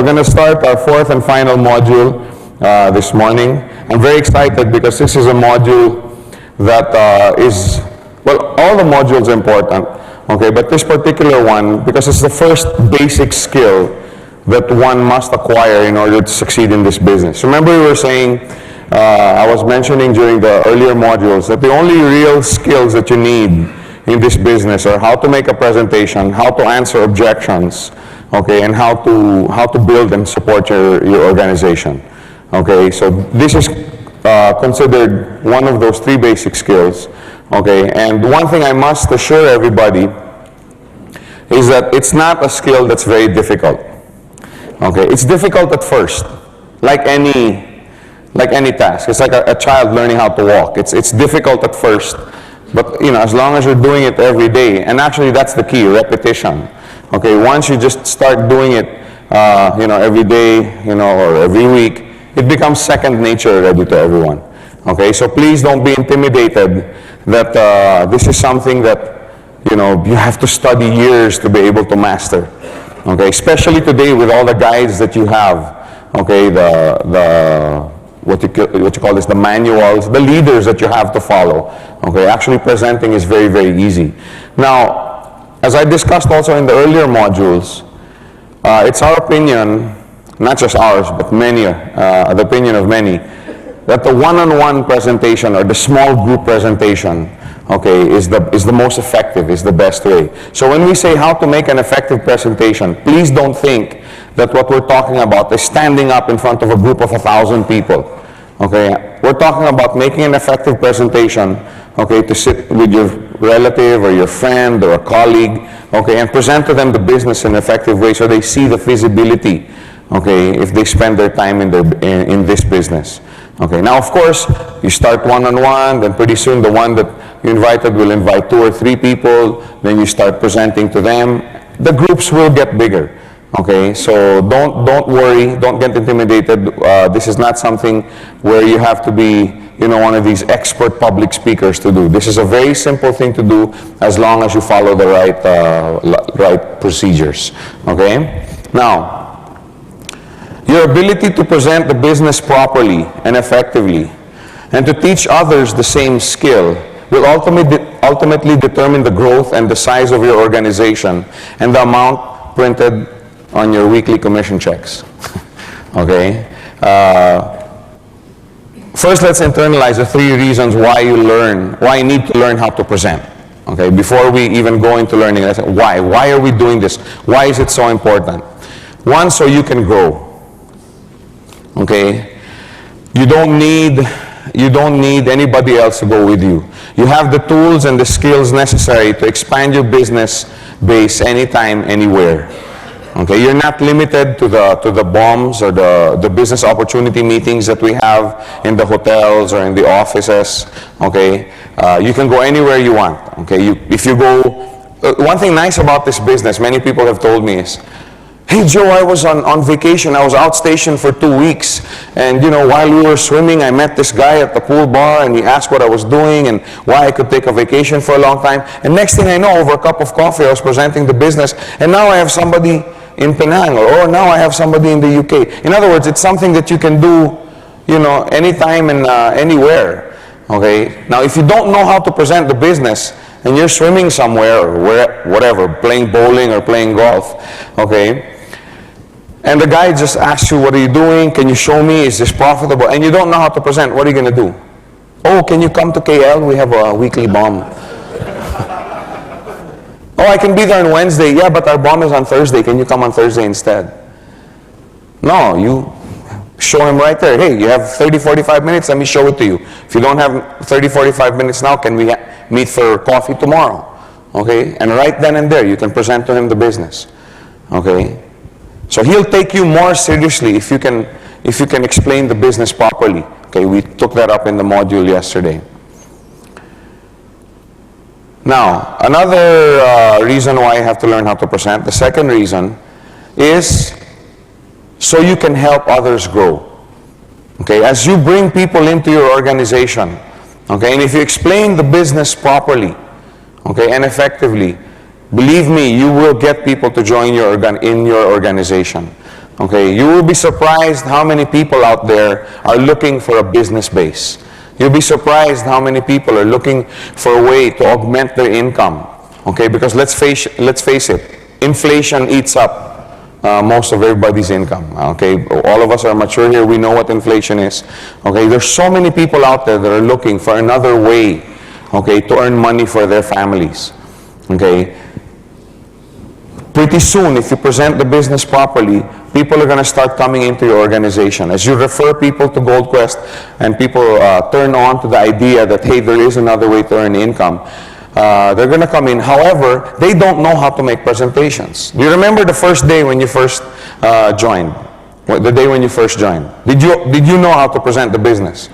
going to start our fourth and final module this morning. I'm very excited because this is a module that well, all the modules are important, okay, but this particular one, because it's the first basic skill that one must acquire in order to succeed in this business. Remember we were saying, I was mentioning during the earlier modules that the only real skills that you need in this business are how to make a presentation, how to answer objections, okay, and how to build and support your organization. Okay, so this is considered one of those three basic skills. Okay, and one thing I must assure everybody is that it's not a skill that's very difficult. Okay, it's difficult at first, like any task. It's like a child learning how to walk. It's difficult at first, but as long as you're doing it every day, and actually that's the key, repetition. Okay, once you just start doing it, every day, or every week, it becomes second nature already to everyone. Okay, so please don't be intimidated that this is something that you have to study years to be able to master. Okay, especially today with all the guides that you have. Okay, what you call this, the manuals, the leaders that you have to follow. Okay, actually presenting is very, very easy. Now, as I discussed also in the earlier modules, it's our opinion, not just ours, but the opinion of many, that the one-on-one presentation or the small group presentation, okay, is the most effective, is the best way. So when we say how to make an effective presentation, please don't think that what we're talking about is standing up in front of a group of 1,000 people. Okay, we're talking about making an effective presentation, okay, to sit with your relative or your friend or a colleague, okay, and present to them the business in an effective way so they see the feasibility, okay, if they spend their time in this business. Okay, now of course, you start one-on-one, then pretty soon the one that you invited will invite 2 or 3 people, then you start presenting to them. The groups will get bigger. Okay, so don't worry, don't get intimidated. This is not something where you have to be, one of these expert public speakers to do. This is a very simple thing to do as long as you follow the right procedures. Okay, now, your ability to present the business properly and effectively and to teach others the same skill will ultimately determine the growth and the size of your organization and the amount printed on your weekly commission checks. Okay? First, let's internalize the 3 reasons why you need to learn how to present. Okay? Before we even go into learning, let's say, why? Why are we doing this? Why is it so important? 1, so you can grow. Okay? You don't need anybody else to go with you. You have the tools and the skills necessary to expand your business base anytime, anywhere. Okay, you're not limited to the BOMs or the business opportunity meetings that we have in the hotels or in the offices. Okay, you can go anywhere you want. Okay, if you go, one thing nice about this business, many people have told me is, hey Joe, I was on vacation, I was outstationed for 2 weeks, and while we were swimming, I met this guy at the pool bar, and he asked what I was doing and why I could take a vacation for a long time, and next thing I know, over a cup of coffee, I was presenting the business, and now I have somebody in Penang, or now I have somebody in the UK. In other words, it's something that you can do, anytime and anywhere. Okay. Now, if you don't know how to present the business, and you're swimming somewhere or whatever, playing bowling or playing golf, okay, and the guy just asks you, what are you doing? Can you show me? Is this profitable? And you don't know how to present. What are you going to do? Oh, can you come to KL? We have a weekly BOM. Oh, I can be there on Wednesday. Yeah, but our BOM is on Thursday. Can you come on Thursday instead? No, you show him right there. Hey, you have 30, 45 minutes. Let me show it to you. If you don't have 30, 45 minutes now, can we meet for coffee tomorrow? Okay, and right then and there, you can present to him the business. Okay, so he'll take you more seriously if you can explain the business properly. Okay, we took that up in the module yesterday. Now, another reason why you have to learn how to present, the second reason, is so you can help others grow. Okay, as you bring people into your organization, okay, and if you explain the business properly, okay, and effectively, believe me, you will get people to join in your organization. Okay, you will be surprised how many people out there are looking for a business base. You'll be surprised how many people are looking for a way to augment their income. Okay, because let's face it, inflation eats up most of everybody's income. Okay, all of us are mature here. We know what inflation is. Okay, there's so many people out there that are looking for another way, okay, to earn money for their families. Okay, pretty soon, if you present the business properly, people are going to start coming into your organization. As you refer people to GoldQuest and people turn on to the idea that, hey, there is another way to earn income, they're going to come in. However, they don't know how to make presentations. Do you remember the first day when you first joined? The day when you first joined? Did you know how to present the business?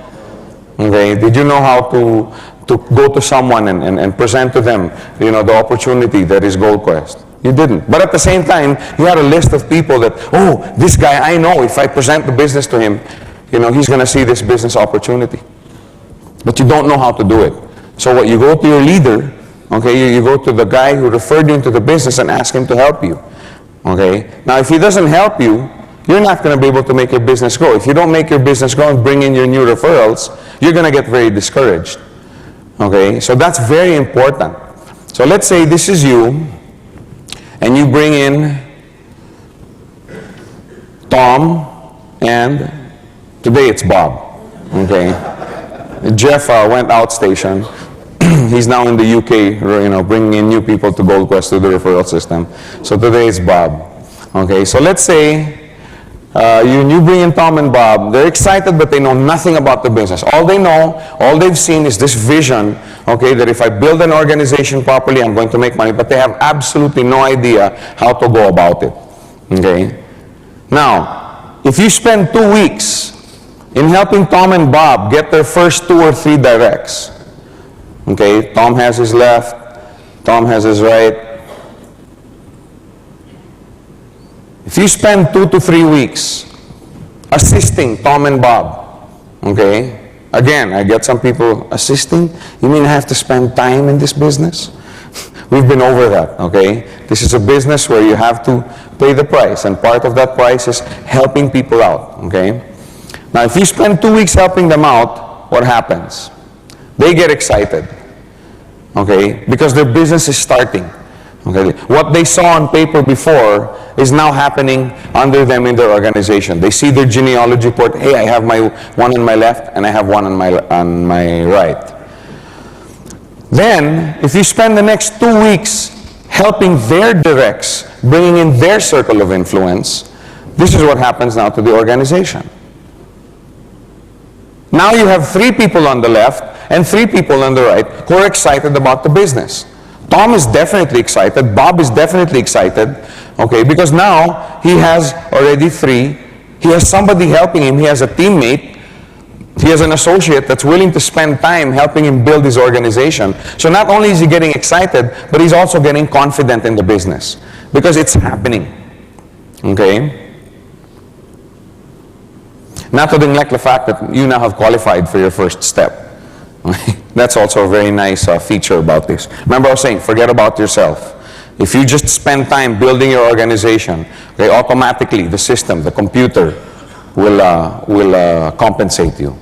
Okay. Did you know how to go to someone and present to them, you know, the opportunity that is GoldQuest? You didn't. But at the same time, you had a list of people that, oh, this guy, I know if I present the business to him, you know, he's going to see this business opportunity. But you don't know how to do it. So what, you go to your leader, okay, you go to the guy who referred you into the business and ask him to help you. Okay? Now, if he doesn't help you, you're not going to be able to make your business grow. If you don't make your business grow and bring in your new referrals, you're going to get very discouraged. Okay? So that's very important. So let's say this is you, and you bring in Tom, and today it's Bob. Okay? Jeff went outstation. He's now in the UK, you know, bringing in new people to GoldQuest through the referral system. So today it's Bob. Okay, so let's say you bring in Tom and Bob. They're excited, but they know nothing about the business. All they know, all they've seen is this vision, okay, that if I build an organization properly, I'm going to make money, but they have absolutely no idea how to go about it. Okay? Now, if you spend 2 weeks in helping Tom and Bob get their first 2 or 3 directs, okay, Tom has his left, Tom has his right. If you spend 2 to 3 weeks assisting Tom and Bob, okay, again, I get some people assisting. You mean I have to spend time in this business? We've been over that, okay? This is a business where you have to pay the price, and part of that price is helping people out, okay? Now, if you spend 2 weeks helping them out, what happens? They get excited, okay, because their business is starting. Okay, what they saw on paper before is now happening under them in their organization. They see their genealogy report. Hey, I have my one on my left and I have one on my right. Then, if you spend the next 2 weeks helping their directs, bringing in their circle of influence, this is what happens now to the organization. Now you have 3 people on the left and 3 people on the right who are excited about the business. Tom is definitely excited. Bob is definitely excited. Okay, because now he has already 3. He has somebody helping him. He has a teammate. He has an associate that's willing to spend time helping him build his organization. So not only is he getting excited, but he's also getting confident in the business because it's happening. Okay? Not to neglect the fact that you now have qualified for your first step. That's also a very nice feature about this. Remember I was saying, forget about yourself. If you just spend time building your organization, okay, automatically the system, the computer, will compensate you.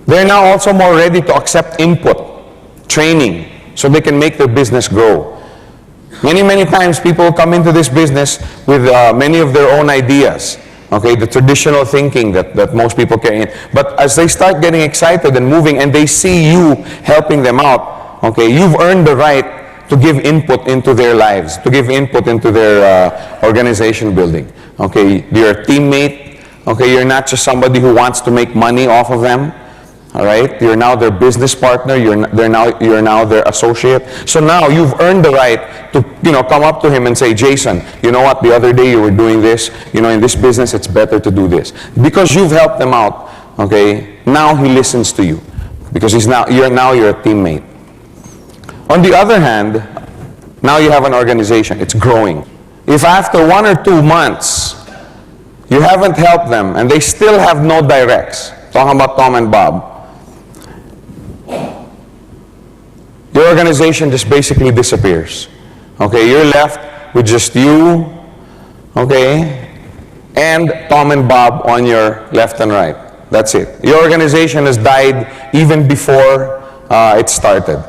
They're now also more ready to accept input, training, so they can make their business grow. Many times people come into this business with many of their own ideas. Okay, the traditional thinking that most people carry in. But as they start getting excited and moving and they see you helping them out, okay, you've earned the right to give input into their lives, to give input into their organization building. Okay, you're a teammate. Okay, you're not just somebody who wants to make money off of them. All right, you're now their business partner. You're now their associate. So now you've earned the right to, you know, come up to him and say, Jason, you know what? The other day you were doing this. You know, in this business, it's better to do this because you've helped them out. Okay, now he listens to you because you're a teammate. On the other hand, now you have an organization. It's growing. If after 1 or 2 months you haven't helped them and they still have no directs, talking about Tom and Bob, your organization just basically disappears. Okay, you're left with just you, okay, and Tom and Bob on your left and right. That's it. Your organization has died even before it started.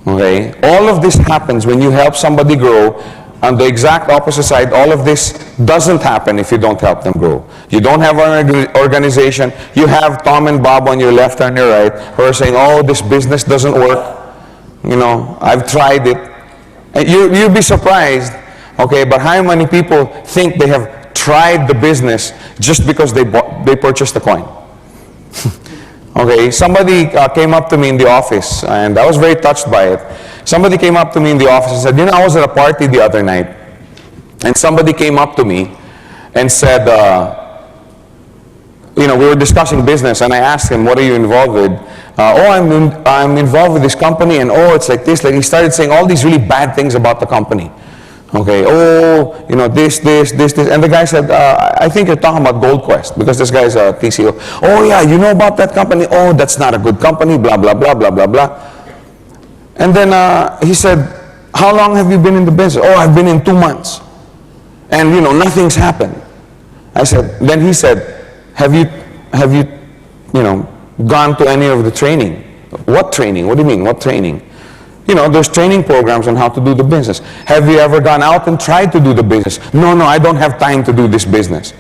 Okay? All of this happens when you help somebody grow. On the exact opposite side, all of this doesn't happen if you don't help them grow. You don't have an organization. You have Tom and Bob on your left and your right who are saying, oh, this business doesn't work. You know, I've tried it. And you'll be surprised, okay, but how many people think they have tried the business just because they purchased the coin? Okay, somebody came up to me in the office, and I was very touched by it. Somebody came up to me in the office and said, you know, I was at a party the other night, and somebody came up to me and said, you know, we were discussing business, and I asked him, what are you involved with? Oh, I'm involved with this company, and oh, it's like this. Like, he started saying all these really bad things about the company. Okay, oh, you know, this. And the guy said, I think you're talking about Gold Quest, because this guy's a TCO. Oh, yeah, you know about that company? Oh, that's not a good company, blah, blah, blah, blah, blah, blah. And then he said, how long have you been in the business? Oh, I've been in 2 months. And, you know, nothing's happened. I said, then he said, have you, you know, gone to any of the training? What training? What do you mean, what training? You know, there's training programs on how to do the business. Have you ever gone out and tried to do the business? No, I don't have time to do this business.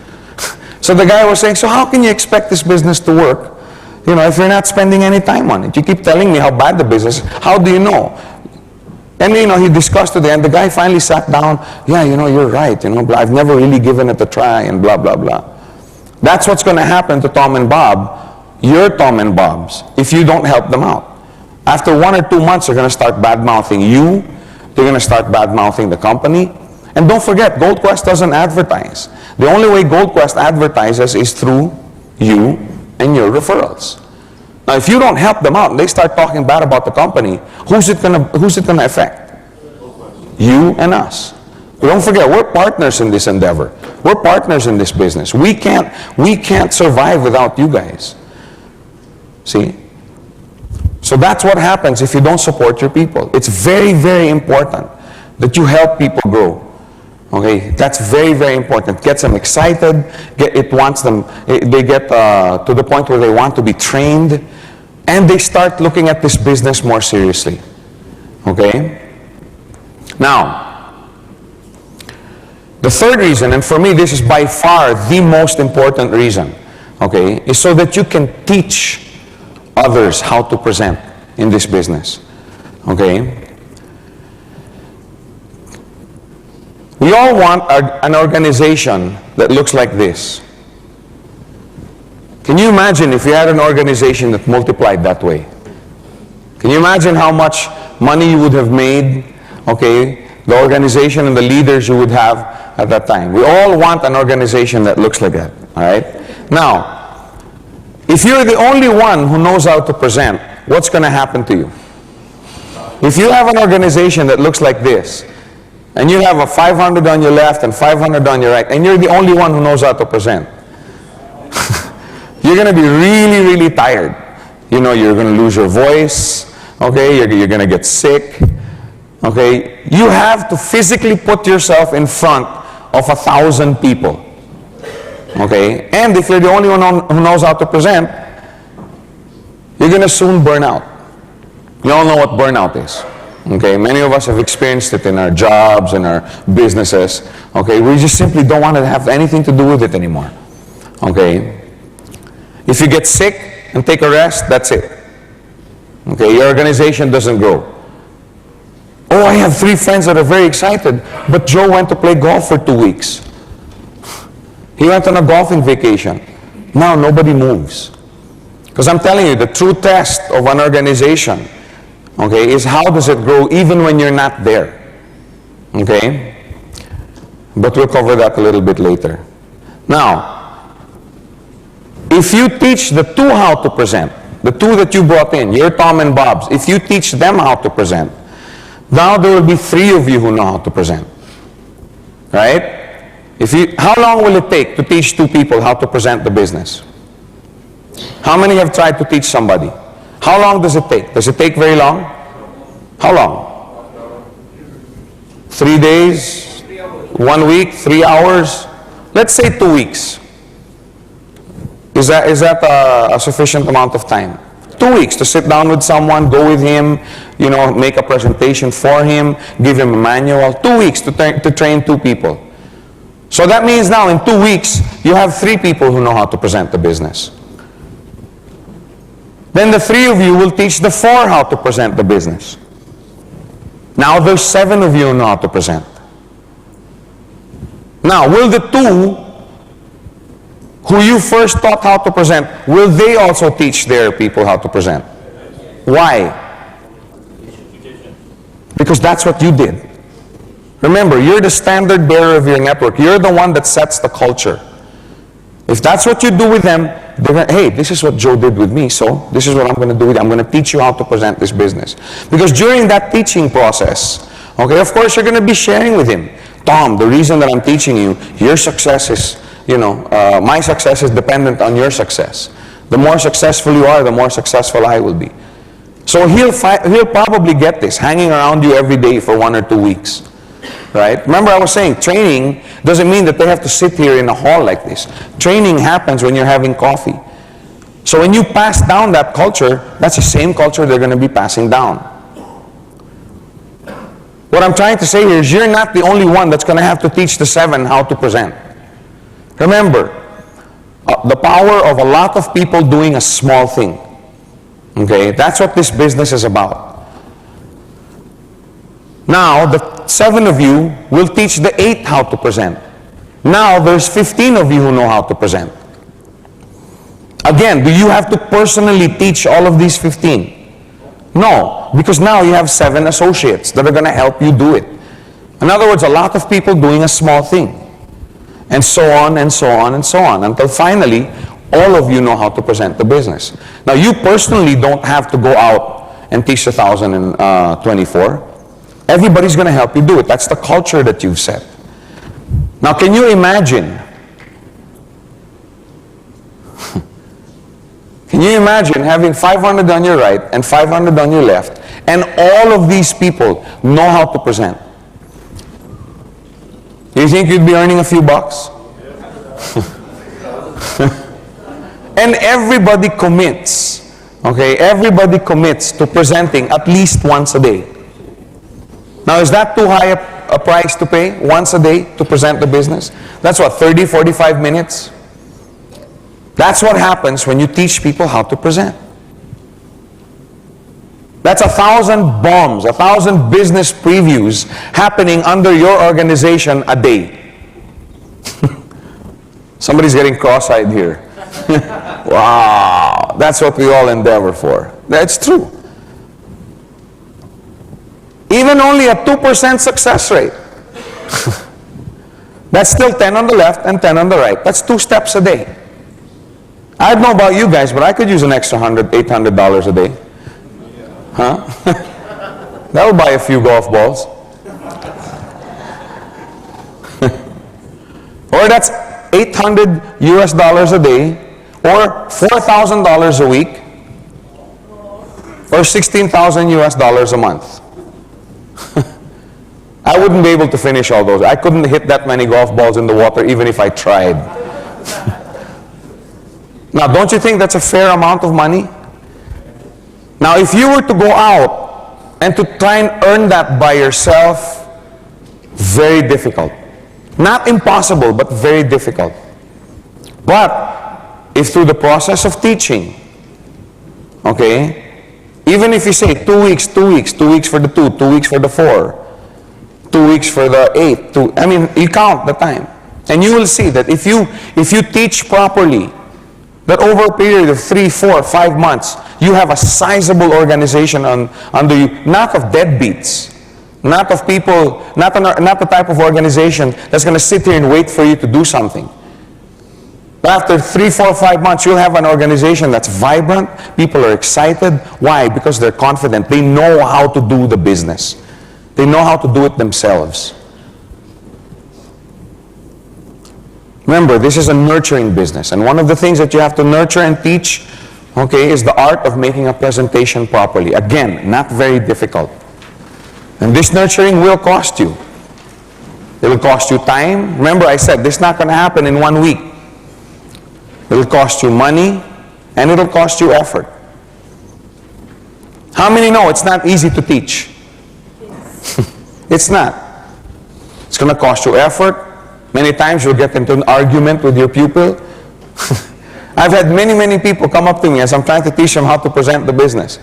So the guy was saying, so how can you expect this business to work, you know, if you're not spending any time on it? You keep telling me how bad the business is. How do you know? And, you know, he discussed it, and the guy finally sat down. Yeah, you know, you're right. You know, I've never really given it a try, and blah, blah, blah. That's what's going to happen to Tom and Bob, your Tom and Bobs, if you don't help them out. After 1 or 2 months, they're going to start bad-mouthing you. They're going to start bad-mouthing the company. And don't forget, Gold Quest doesn't advertise. The only way Gold Quest advertises is through you and your referrals. Now, if you don't help them out and they start talking bad about the company, who's it going to affect? You and us. But don't forget, we're partners in this endeavor. We're partners in this business. We can't survive without you guys. See? So that's what happens if you don't support your people. It's very, very important that you help people grow. Okay, that's very, very important. It gets them excited. They get to the point where they want to be trained, and they start looking at this business more seriously. Okay. Now, the third reason, and for me this is by far the most important reason, okay, is so that you can teach others how to present in this business. Okay? We all want an organization that looks like this. Can you imagine if you had an organization that multiplied that way? Can you imagine how much money you would have made? Okay? The organization and the leaders you would have at that time. We all want an organization that looks like that. All right? Now, if you're the only one who knows how to present, what's going to happen to you? If you have an organization that looks like this, and you have a 500 on your left and 500 on your right, and you're the only one who knows how to present, you're going to be really, really tired. You know, you're going to lose your voice, okay? You're going to get sick, okay? You have to physically put yourself in front of 1,000 people. Okay, and if you're the only one who knows how to present, you're going to soon burn out. You all know what burnout is. Okay, many of us have experienced it in our jobs and our businesses. Okay, we just simply don't want to have anything to do with it anymore. Okay, if you get sick and take a rest, that's it. Okay, your organization doesn't grow. Oh, I have 3 friends that are very excited, but Joe went to play golf for 2 weeks. He went on a golfing vacation. Now nobody moves. Because I'm telling you, the true test of an organization, okay, is how does it grow even when you're not there. Okay? But we'll cover that a little bit later. Now, if you teach the 2 how to present, the 2 that you brought in, your Tom and Bobs, if you teach them how to present, now there will be 3 of you who know how to present. Right? How long will it take to teach 2 people how to present the business? How many have tried to teach somebody? How long does it take? Does it take very long? How long? 3 days? 1 week, 3 hours? Let's say 2 weeks. Is that a sufficient amount of time? 2 weeks to sit down with someone, go with him, make a presentation for him, give him a manual. 2 weeks to train 2 people. So that means now in 2 weeks, you have 3 people who know how to present the business. Then the 3 of you will teach the 4 how to present the business. Now there's 7 of you who know how to present. Now, will the 2 who you first taught how to present, will they also teach their people how to present? Why? Because that's what you did. Remember, you're the standard bearer of your network. You're the one that sets the culture. If that's what you do with them, they're going, hey, this is what Joe did with me, so this is what I'm going to do with you. I'm going to teach you how to present this business. Because during that teaching process, okay, of course, you're going to be sharing with him. Tom, the reason that I'm teaching you, your success is, my success is dependent on your success. The more successful you are, the more successful I will be. So he'll probably get this, hanging around you every day for 1 or 2 weeks. Right? Remember I was saying, training doesn't mean that they have to sit here in a hall like this. Training happens when you're having coffee. So when you pass down that culture, that's the same culture they're going to be passing down. What I'm trying to say here is you're not the only one that's going to have to teach the 7 how to present. Remember, the power of a lot of people doing a small thing. Okay? That's what this business is about. Now, the 7 of you will teach the 8 how to present. Now, there's 15 of you who know how to present. Again, do you have to personally teach all of these 15? No, because now you have 7 associates that are going to help you do it. In other words, a lot of people doing a small thing. And so on, and so on, and so on, until finally, all of you know how to present the business. Now, you personally don't have to go out and teach 1,024. Everybody's going to help you do it. That's the culture that you've set. Now, can you imagine? Can you imagine having 500 on your right and 500 on your left, and all of these people know how to present? You think you'd be earning a few bucks? And everybody commits, okay? Everybody commits to presenting at least once a day. Now, is that too high a price to pay, once a day, to present the business? That's what, 30, 45 minutes? That's what happens when you teach people how to present. That's 1,000 bombs, 1,000 business previews happening under your organization a day. Somebody's getting cross-eyed here. Wow, that's what we all endeavor for. That's true. Even only a 2% success rate. That's still 10 on the left and 10 on the right. That's 2 steps a day. I don't know about you guys, but I could use an extra $100, $800 a day. Huh? That would buy a few golf balls. Or that's $800 US a day, or $4,000 a week, or 16,000 US a month. I wouldn't be able to finish all those. I couldn't hit that many golf balls in the water even if I tried. Now, don't you think that's a fair amount of money? Now, if you were to go out and to try and earn that by yourself, very difficult. Not impossible, but very difficult. But if through the process of teaching, okay, even if you say 2 weeks, 2 weeks, 2 weeks for the 2, 2 weeks for the 4, 2 weeks for the 8, I mean, you count the time. And you will see that if you teach properly, that over a period of 3, 4, 5 months, you have a sizable organization under you, not of deadbeats, not of people, not the type of organization that's going to sit here and wait for you to do something. But after 3, 4, 5 months, you'll have an organization that's vibrant, people are excited. Why? Because they're confident. They know how to do the business. They know how to do it themselves. Remember, this is a nurturing business, and one of the things that you have to nurture and teach, okay, is the art of making a presentation properly. Again, not very difficult. And this nurturing will cost you. It'll cost you time. Remember, I said this is not going to happen in 1 week. It'll cost you money, and it'll cost you effort. How many know it's not easy to teach? It's not. It's going to cost you effort. Many times you'll get into an argument with your pupil. I've had many people come up to me as I'm trying to teach them how to present the business.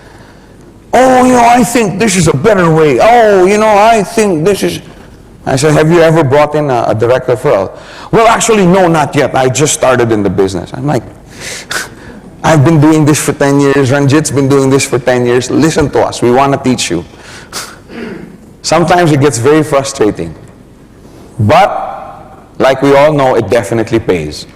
Oh, I think this is a better way. Oh, I think this is... I said, have you ever brought in a direct referral? Well, actually, no, not yet. I just started in the business. I'm like, I've been doing this for 10 years. Ranjit's been doing this for 10 years. Listen to us. We want to teach you. Sometimes it gets very frustrating. But, like we all know, it definitely pays.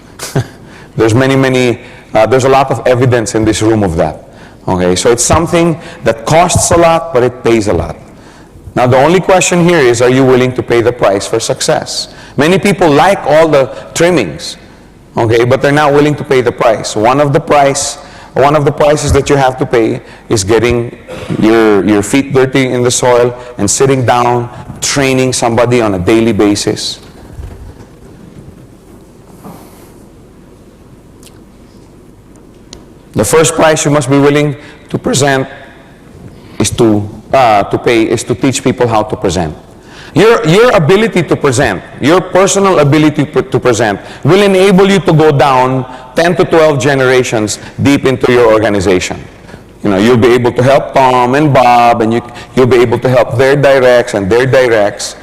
There's there's a lot of evidence in this room of that. Okay, so it's something that costs a lot, but it pays a lot. Now, the only question here is, are you willing to pay the price for success? Many people like all the trimmings, okay, but they're not willing to pay the price. One of the prices that you have to pay is getting your feet dirty in the soil and sitting down, training somebody on a daily basis. The first price you must be willing to present is to teach people how to present. Your ability to present, your personal ability to present will enable you to go down 10 to 12 generations deep into your organization. You'll be able to help Tom and Bob, and you'll be able to help their directs and their directs.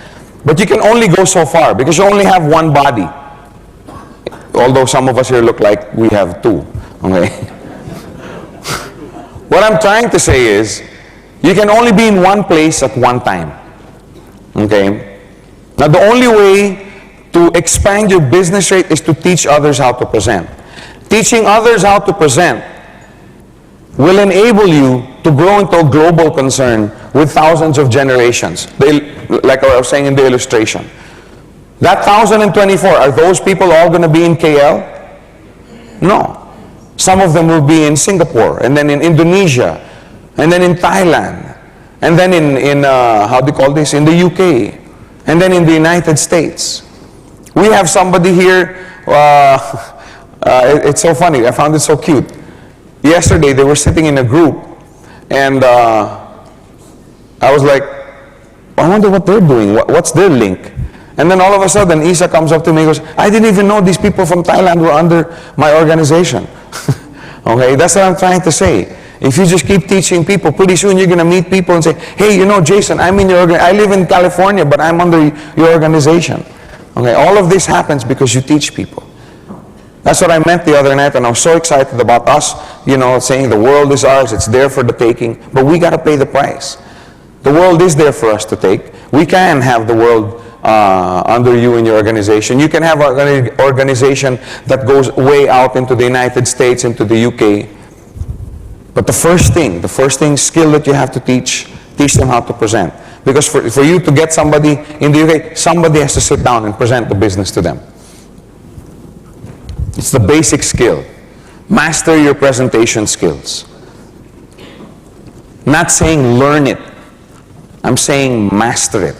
But you can only go so far because you only have one body. Although some of us here look like we have two. Okay? What I'm trying to say is, you can only be in one place at one time. Okay? Now, the only way to expand your business rate is to teach others how to present. Teaching others how to present will enable you to grow into a global concern with thousands of generations. Like I was saying in the illustration. That 1,024, are those people all going to be in KL? No. Some of them will be in Singapore, and then in Indonesia, and then in Thailand, and then in in the UK, and then in the United States. We have somebody here, it's so funny, I found it so cute. Yesterday, they were sitting in a group, and I was like, I wonder what they're doing, what's their link? And then all of a sudden, Isa comes up to me and goes, I didn't even know these people from Thailand were under my organization. Okay, that's what I'm trying to say. If you just keep teaching people, pretty soon you're going to meet people and say, hey, Jason, I'm in your I live in California, but I'm under your organization. Okay, all of this happens because you teach people. That's what I meant the other night, and I was so excited about us, saying the world is ours, it's there for the taking, but we got to pay the price. The world is there for us to take. We can have the world under you in your organization. You can have an organization that goes way out into the United States, into the UK. But the first skill that you have to teach them how to present. Because for you to get somebody in the UK, somebody has to sit down and present the business to them. It's the basic skill. Master your presentation skills. Not saying learn it. I'm saying master it.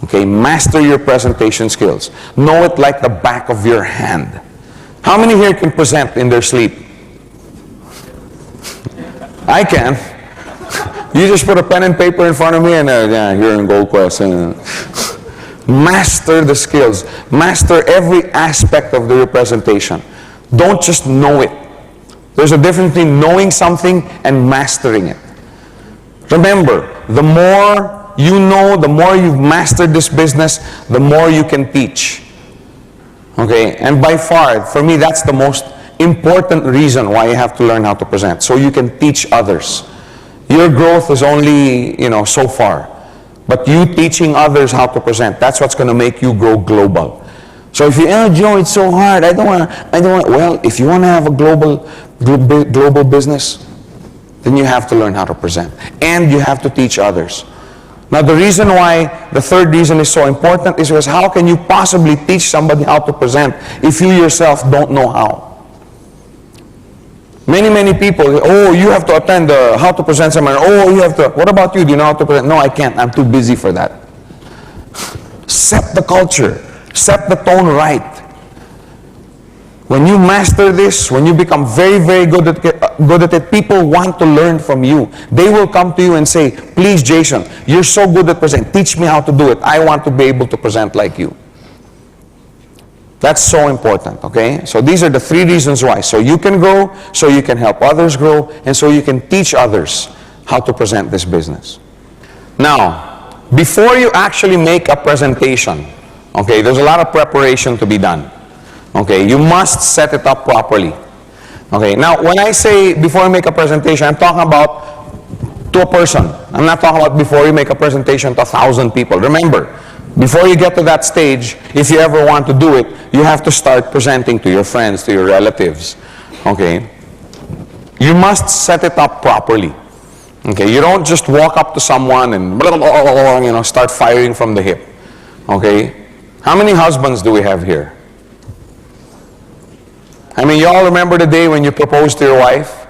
Okay, master your presentation skills. Know it like the back of your hand. How many here can present in their sleep? I can. You just put a pen and paper in front of me and you're in Gold Quest. Master the skills. Master every aspect of your presentation. Don't just know it. There's a difference between knowing something and mastering it. Remember, the more you know, the more you've mastered this business, the more you can teach. Okay, and by far, for me, that's the most important reason why you have to learn how to present, so you can teach others. Your growth is only, so far. But you teaching others how to present, that's what's going to make you grow global. So if you, Joe, it's so hard, I don't want, well, if you want to have a global business, then you have to learn how to present. And you have to teach others. Now, the reason why, the third reason is so important is because how can you possibly teach somebody how to present if you yourself don't know how? Many people, you have to attend how to present seminar. You have to, what about you? Do you know how to present? No, I can't. I'm too busy for that. Set the culture. Set the tone right. When you master this, when you become very, very good at it, people want to learn from you. They will come to you and say, please, Jason, you're so good at presenting. Teach me how to do it. I want to be able to present like you. That's so important, okay? So these are the 3 reasons why. So you can grow, so you can help others grow, and so you can teach others how to present this business. Now, before you actually make a presentation, okay, there's a lot of preparation to be done. Okay, you must set it up properly. Okay, now when I say before you make a presentation, I'm talking about to a person. I'm not talking about before you make a presentation to 1,000 people. Remember, before you get to that stage, if you ever want to do it, you have to start presenting to your friends, to your relatives. Okay, you must set it up properly. Okay, you don't just walk up to someone and blah, blah, blah, blah, you know, start firing from the hip. Okay, how many husbands do we have here? I mean, you all remember the day when you proposed to your wife?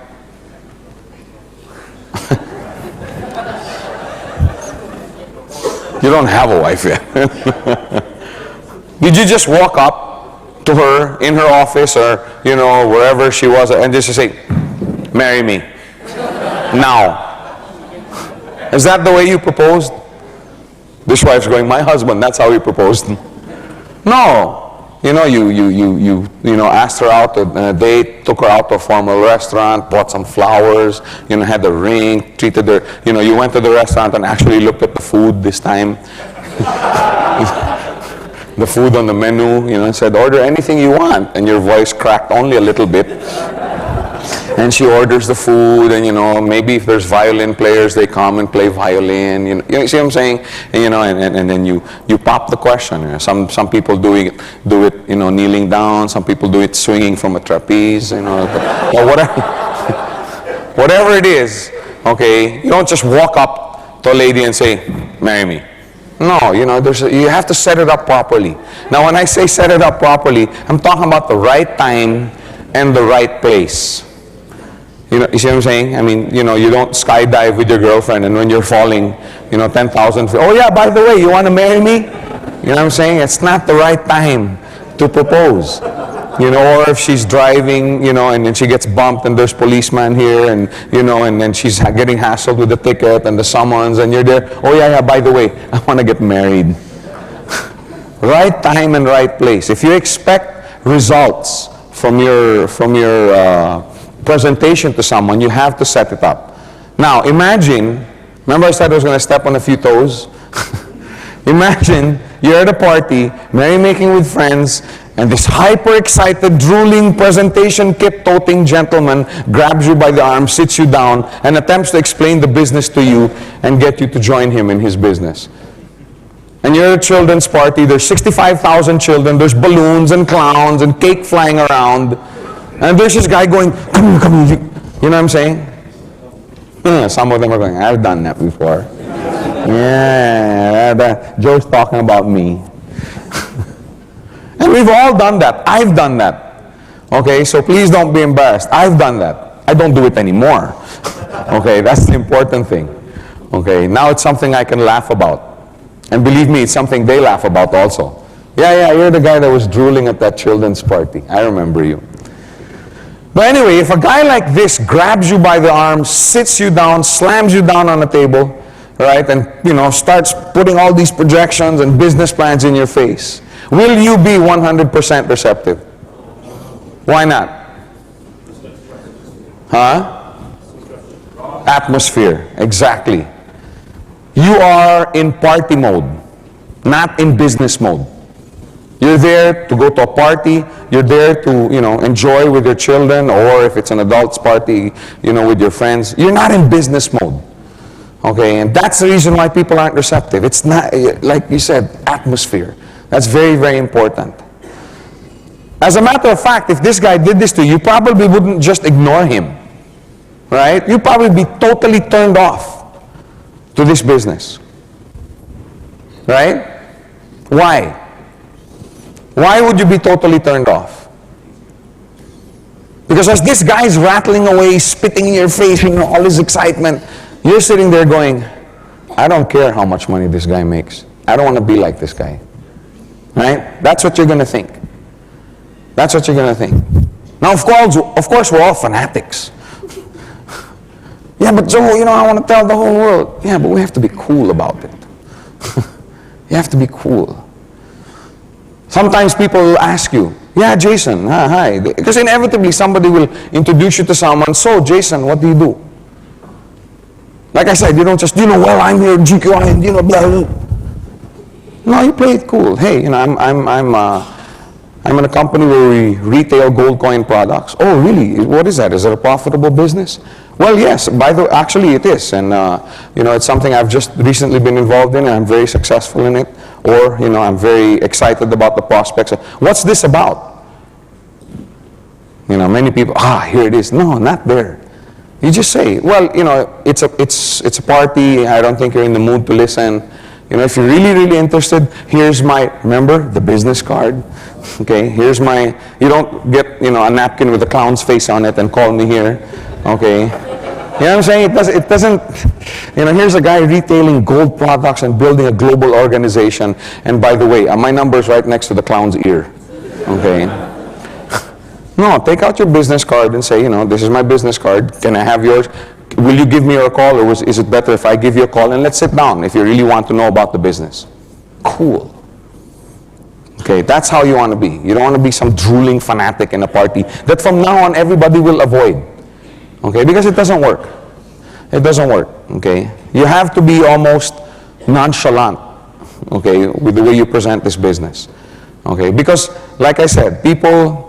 You don't have a wife yet. Did you just walk up to her in her office or, you know, wherever she was and just say, marry me now? Is that the way you proposed? This wife's going, my husband, that's how he proposed. No. You know, you asked her out on a date, took her out to a formal restaurant, bought some flowers, you know, had the ring, treated her, you know, you went to the restaurant and actually looked at the food this time. The food on the menu, you know, and said, order anything you want. And your voice cracked only a little bit. And she orders the food, and, you know, maybe if there's violin players, they come and play violin. You see what I'm saying? And, you know, and then you pop the question. You know, some people do it, you know, kneeling down. Some people do it swinging from a trapeze. You know, or whatever, whatever it is. Okay, you don't just walk up to a lady and say, "Marry me." No, you know, you have to set it up properly. Now, when I say set it up properly, I'm talking about the right time and the right place. You see what I'm saying? I mean, you know, you don't skydive with your girlfriend and when you're falling, you know, 10,000 feet. Oh yeah, by the way, you want to marry me? You know what I'm saying? It's not the right time to propose. You know, or if she's driving, you know, and then she gets bumped and there's policeman here and, you know, and then she's getting hassled with the ticket and the summons and you're there. Oh yeah, by the way, I want to get married. Right time and right place. If you expect results from your presentation to someone, you have to set it up. Now, imagine, remember I said I was going to step on a few toes? Imagine you're at a party, merrymaking with friends, and this hyper-excited, drooling, presentation kit-toting gentleman grabs you by the arm, sits you down, and attempts to explain the business to you and get you to join him in his business. And you're at a children's party, there's 65,000 children, there's balloons and clowns and cake flying around, and there's this guy going, come, you know what I'm saying? Some of them are going, I've done that before. Yeah, Joe's talking about me. And we've all done that. I've done that. Okay, so please don't be embarrassed. I've done that. I don't do it anymore. Okay, that's the important thing. Okay, now it's something I can laugh about. And believe me, it's something they laugh about also. Yeah, you're the guy that was drooling at that children's party. I remember you. But anyway, if a guy like this grabs you by the arm, sits you down, slams you down on a table, right, and, you know, starts putting all these projections and business plans in your face, will you be 100% receptive? Why not? Huh? Atmosphere, exactly. You are in party mode, not in business mode. You're there to go to a party, you're there to, you know, enjoy with your children, or if it's an adult's party, you know, with your friends. You're not in business mode. Okay, and that's the reason why people aren't receptive. It's not, like you said, atmosphere. That's very, very important. As a matter of fact, if this guy did this to you, you probably wouldn't just ignore him. Right? You'd probably be totally turned off to this business. Right? Why? Why would you be totally turned off? Because as this guy's rattling away, spitting in your face, you know, all his excitement, you're sitting there going, I don't care how much money this guy makes. I don't want to be like this guy. Right? That's what you're going to think. That's what you're going to think. Now, of course, we're all fanatics. Yeah, but Joe, I want to tell the whole world. Yeah, but we have to be cool about it. You have to be cool. Sometimes people will ask you, yeah, Jason, hi. Because inevitably somebody will introduce you to someone. So, Jason, what do you do? Like I said, you don't just, well, I'm here at GQI and, blah, blah. No, you play it cool. Hey, I'm in a company where we retail gold coin products. Oh, really? What is that? Is it a profitable business? Well, yes. Actually, it is, and it's something I've just recently been involved in, and I'm very successful in it. Or, I'm very excited about the prospects. What's this about? Many people. Here it is. No, not there. You just say, well, it's a party. I don't think you're in the mood to listen. If you're really, really interested, here's remember the business card? Okay, here's you don't get, a napkin with a clown's face on it and call me here, okay? You know what I'm saying? It doesn't, here's a guy retailing gold products and building a global organization, and by the way, my number's right next to the clown's ear, okay? No, take out your business card and say, this is my business card, can I have yours? Will you give me a call, or is it better if I give you a call and let's sit down if you really want to know about the business? Cool. Okay, that's how you want to be. You don't want to be some drooling fanatic in a party that from now on everybody will avoid. Okay, because it doesn't work. It doesn't work, okay? You have to be almost nonchalant, okay, with the way you present this business. Okay, because like I said, people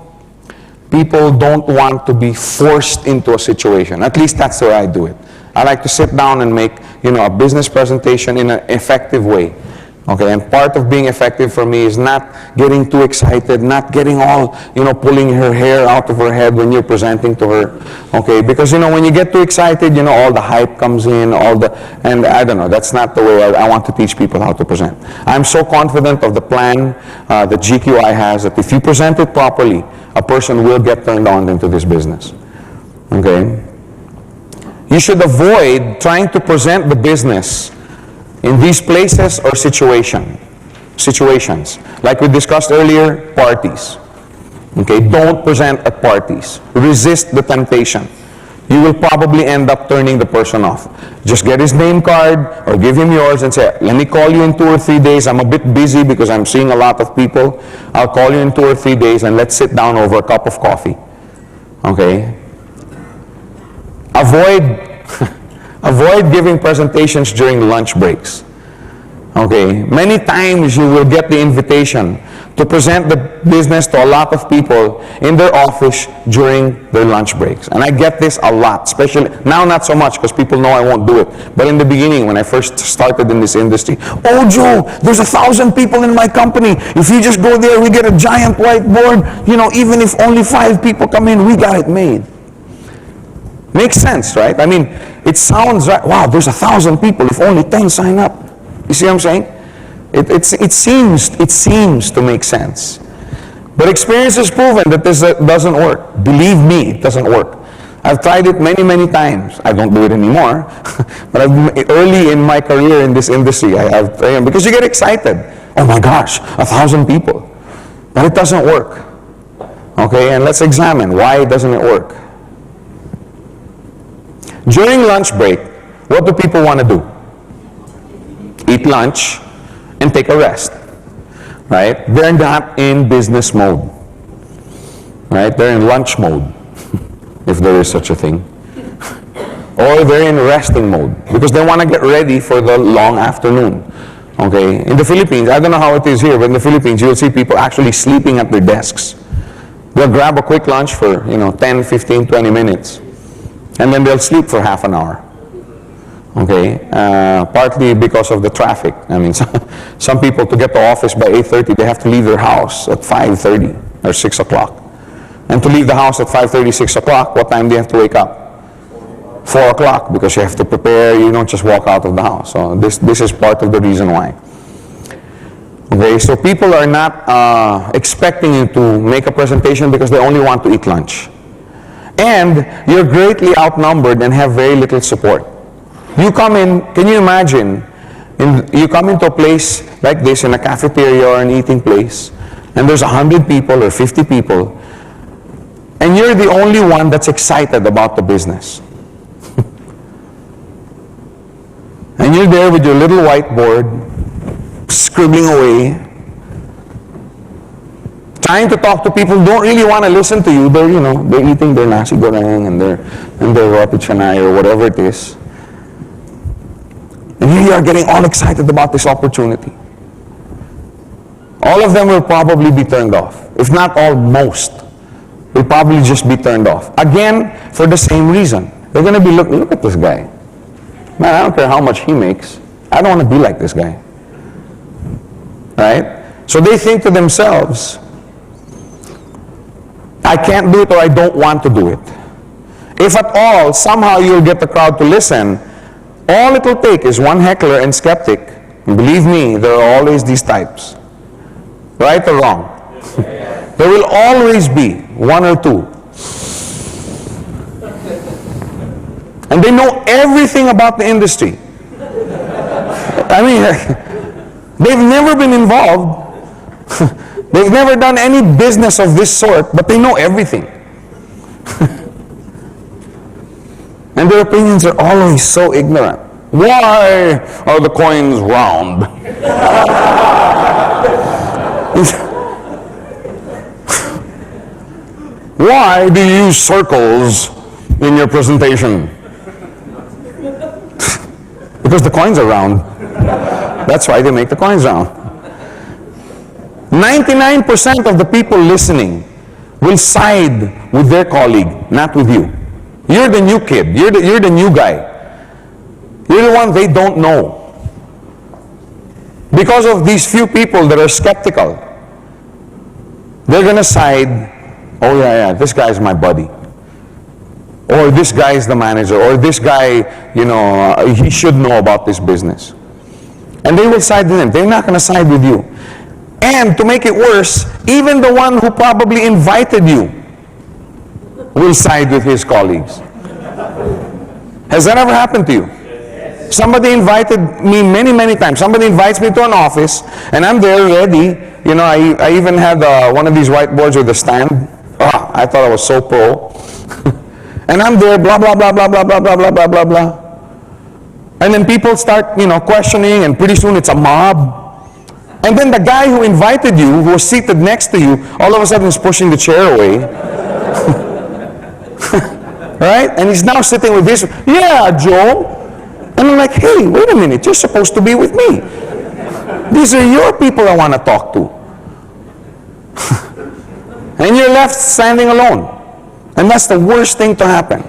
don't want to be forced into a situation. At least that's the way I do it. I like to sit down and make, a business presentation in an effective way. Okay, and part of being effective for me is not getting too excited, not getting all, pulling her hair out of her head when you're presenting to her. Okay, because, when you get too excited, all the hype comes in, and I don't know, that's not the way I want to teach people how to present. I'm so confident of the plan that GQI has that if you present it properly, a person will get turned on into this business. Okay? You should avoid trying to present the business in these places or situations. Like we discussed earlier, parties. Okay? Don't present at parties. Resist the temptation. You will probably end up turning the person off. Just get his name card or give him yours and say, let me call you in 2 or 3 days. I'm a bit busy because I'm seeing a lot of people. I'll call you in 2 or 3 days and let's sit down over a cup of coffee. Okay? Avoid giving presentations during lunch breaks. Okay? Many times you will get the invitation to present the business to a lot of people in their office during their lunch breaks. And I get this a lot, especially now not so much because people know I won't do it. But in the beginning, when I first started in this industry, oh Joe, there's 1,000 people in my company. If you just go there, we get a giant whiteboard. Even if only 5 people come in, we got it made. Makes sense, right? I mean, it sounds right. Wow, there's 1,000 people. If only 10 sign up. You see what I'm saying? It seems to make sense. But experience has proven that this doesn't work. Believe me, it doesn't work. I've tried it many, many times. I don't do it anymore. But early in my career in this industry, because you get excited. Oh my gosh, 1,000 people. But it doesn't work. Okay, and let's examine why doesn't it work. During lunch break, what do people want to do? Eat lunch and take a rest, right? They're not in business mode, right? They're in lunch mode, if there is such a thing. Or they're in resting mode, because they want to get ready for the long afternoon, okay? In the Philippines, I don't know how it is here, but in the Philippines, you'll see people actually sleeping at their desks. They'll grab a quick lunch for, 10, 15, 20 minutes, and then they'll sleep for half an hour. Okay, partly because of the traffic. I mean, some people to get to office by 8:30, they have to leave their house at 5:30 or 6 o'clock. And to leave the house at 5:30, 6 o'clock, what time do you have to wake up? 4 o'clock, because you have to prepare. You don't just walk out of the house. So this is part of the reason why. Okay, so people are not expecting you to make a presentation because they only want to eat lunch. And you're greatly outnumbered and have very little support. You come in, can you imagine You come into a place like this, in a cafeteria or an eating place, and there's 100 people or 50 people, and you're the only one that's excited about the business. And you're there with your little whiteboard, scribbling away, trying to talk to people who don't really want to listen to you. They're, they're eating their nasi goreng and their roti canai or whatever it is. And here you are getting all excited about this opportunity. All of them will probably be turned off. If not all, most will probably just be turned off. Again, for the same reason. They're going to be, look at this guy. Man, I don't care how much he makes. I don't want to be like this guy. Right? So they think to themselves, I can't do it or I don't want to do it. If at all, somehow you'll get the crowd to listen, all it'll take is one heckler and skeptic. And believe me, there are always these types. Right or wrong? There will always be one or two. And they know everything about the industry. I mean, they've never been involved. They've never done any business of this sort, but they know everything. And their opinions are always so ignorant. Why are the coins round? Why do you use circles in your presentation? Because the coins are round. That's why they make the coins round. 99% of the people listening will side with their colleague, not with you. You're the new kid. You're the new guy. You're the one they don't know. Because of these few people that are skeptical, they're going to side, oh yeah, this guy's my buddy. Or this guy's the manager. Or this guy, he should know about this business. And they will side with him. They're not going to side with you. And to make it worse, even the one who probably invited you will side with his colleagues. Has that ever happened to you? Somebody invited me many, many times. Somebody invites me to an office, and I'm there ready. I even had one of these whiteboards with a stand. I thought I was so pro. And I'm there, blah, blah, blah, blah, blah, blah, blah, blah, blah, blah, blah. And then people start, questioning, and pretty soon it's a mob. And then the guy who invited you, who was seated next to you, all of a sudden is pushing the chair away. Right? And he's now sitting with this, yeah, Joe. And I'm like, hey, wait a minute, you're supposed to be with me. These are your people I want to talk to. And you're left standing alone. And that's the worst thing to happen.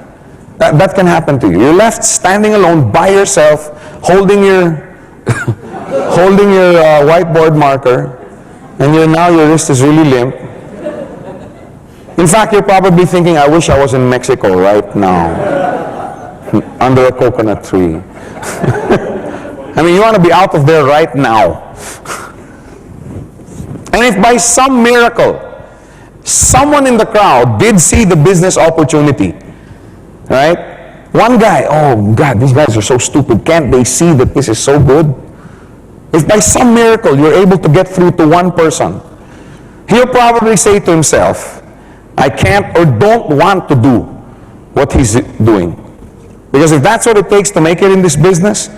That can happen to you. You're left standing alone by yourself, holding your holding your whiteboard marker, and now your wrist is really limp. In fact, you're probably thinking, I wish I was in Mexico right now, under a coconut tree. I mean, you want to be out of there right now. And if by some miracle, someone in the crowd did see the business opportunity, right? One guy, oh God, these guys are so stupid. Can't they see that this is so good? If by some miracle you're able to get through to one person, he'll probably say to himself, I can't or don't want to do what he's doing. Because if that's what it takes to make it in this business,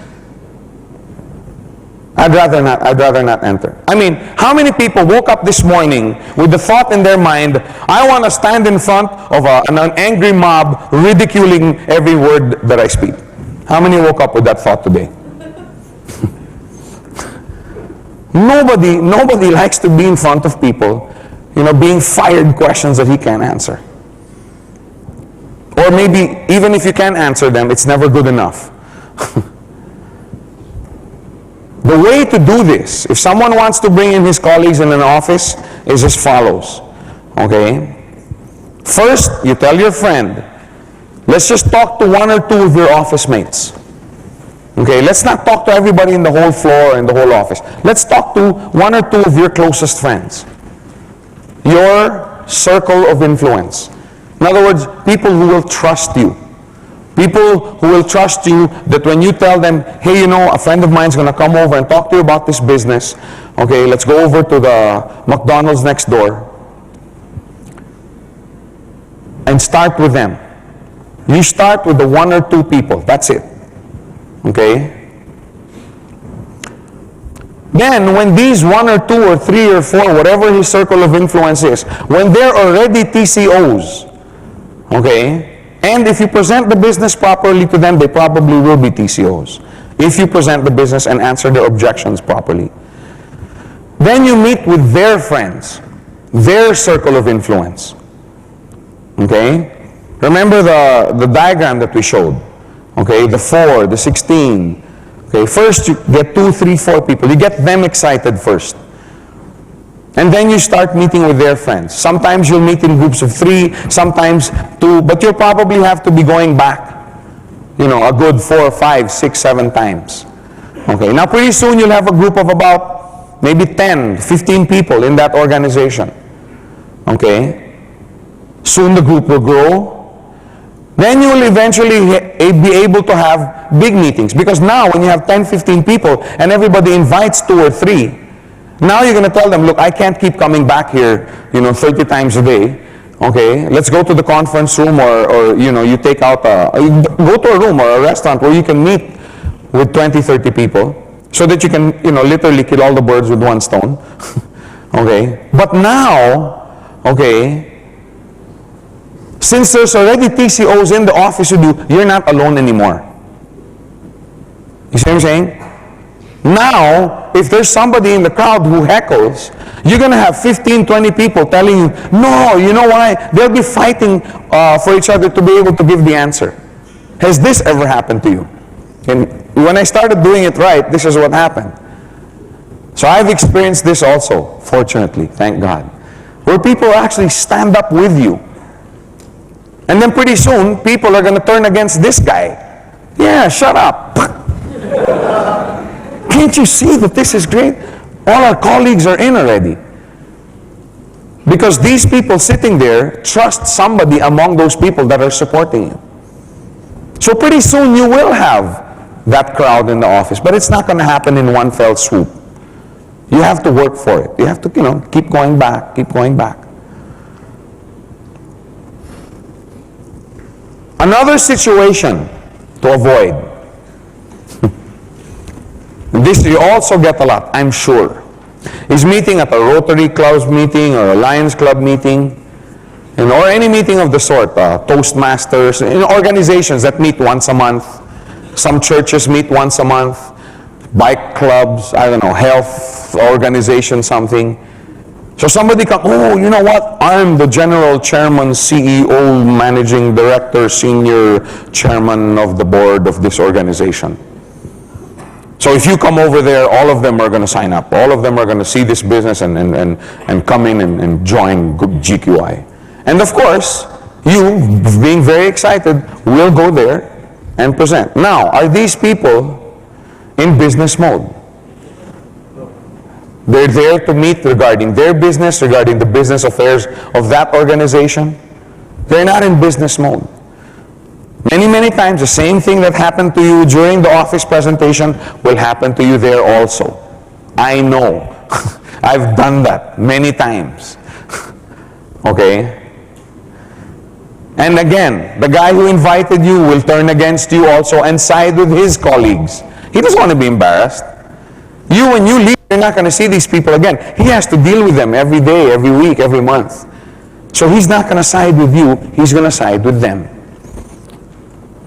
I'd rather not enter. I mean, how many people woke up this morning with the thought in their mind, I want to stand in front of an angry mob ridiculing every word that I speak? How many woke up with that thought today? Nobody likes to be in front of people, being fired questions that he can't answer. Or maybe, even if you can answer them, it's never good enough. The way to do this, if someone wants to bring in his colleagues in an office, is as follows. Okay? First, you tell your friend, let's just talk to one or two of your office mates. Okay, let's not talk to everybody in the whole floor and the whole office. Let's talk to one or two of your closest friends. Your circle of influence. In other words, people who will trust you. People who will trust you, that when you tell them, hey, a friend of mine is going to come over and talk to you about this business. Okay, let's go over to the McDonald's next door. And start with them. You start with the 1 or 2 people. That's it. Okay? Then, when these 1 or 2 or 3 or 4, whatever his circle of influence is, when they're already TCOs, okay, and if you present the business properly to them, they probably will be TCOs. If you present the business and answer their objections properly. Then you meet with their friends, their circle of influence. Okay? Remember the diagram that we showed. Okay, the 4, the 16. Okay, first you get 2, 3, 4 people. You get them excited first. And then you start meeting with their friends. Sometimes you'll meet in groups of 3, sometimes 2, but you'll probably have to be going back, a good 4, 5, 6, 7 times. Okay, now pretty soon you'll have a group of about maybe 10, 15 people in that organization. Okay? Soon the group will grow. Then you will eventually be able to have big meetings. Because now when you have 10, 15 people and everybody invites 2 or 3, now you're going to tell them, look, I can't keep coming back here, 30 times a day. Okay, let's go to the conference room or you take out go to a room or a restaurant where you can meet with 20, 30 people so that you can, literally kill all the birds with one stone. Okay, but now, okay, since there's already TCOs in the office with you, you're not alone anymore. You see what I'm saying? Now, if there's somebody in the crowd who heckles, you're going to have 15, 20 people telling you, no, you know why? They'll be fighting for each other to be able to give the answer. Has this ever happened to you? And when I started doing it right, this is what happened. So I've experienced this also, fortunately, thank God, where people actually stand up with you. And then pretty soon, people are going to turn against this guy. Yeah, shut up. Can't you see that this is great? All our colleagues are in already. Because these people sitting there trust somebody among those people that are supporting you. So pretty soon you will have that crowd in the office, but it's not going to happen in one fell swoop. You have to work for it. You have to, keep going back, keep going back. Another situation to avoid. This you also get a lot, I'm sure, is meeting at a Rotary Club meeting or a Lions Club meeting, or any meeting of the sort, Toastmasters, organizations that meet once a month. Some churches meet once a month, bike clubs, health organization, something. So somebody comes, oh, you know what? I'm the general chairman, CEO, managing director, senior chairman of the board of this organization. So if you come over there, all of them are going to sign up. All of them are going to see this business and come in and join GQI. And of course, you, being very excited, will go there and present. Now, are these people in business mode? They're there to meet regarding their business, regarding the business affairs of that organization. They're not in business mode. Many, many times, the same thing that happened to you during the office presentation will happen to you there also. I know. I've done that many times. Okay? And again, the guy who invited you will turn against you also and side with his colleagues. He doesn't want to be embarrassed. You, when you leave, you're not going to see these people again. He has to deal with them every day, every week, every month. So he's not going to side with you. He's going to side with them.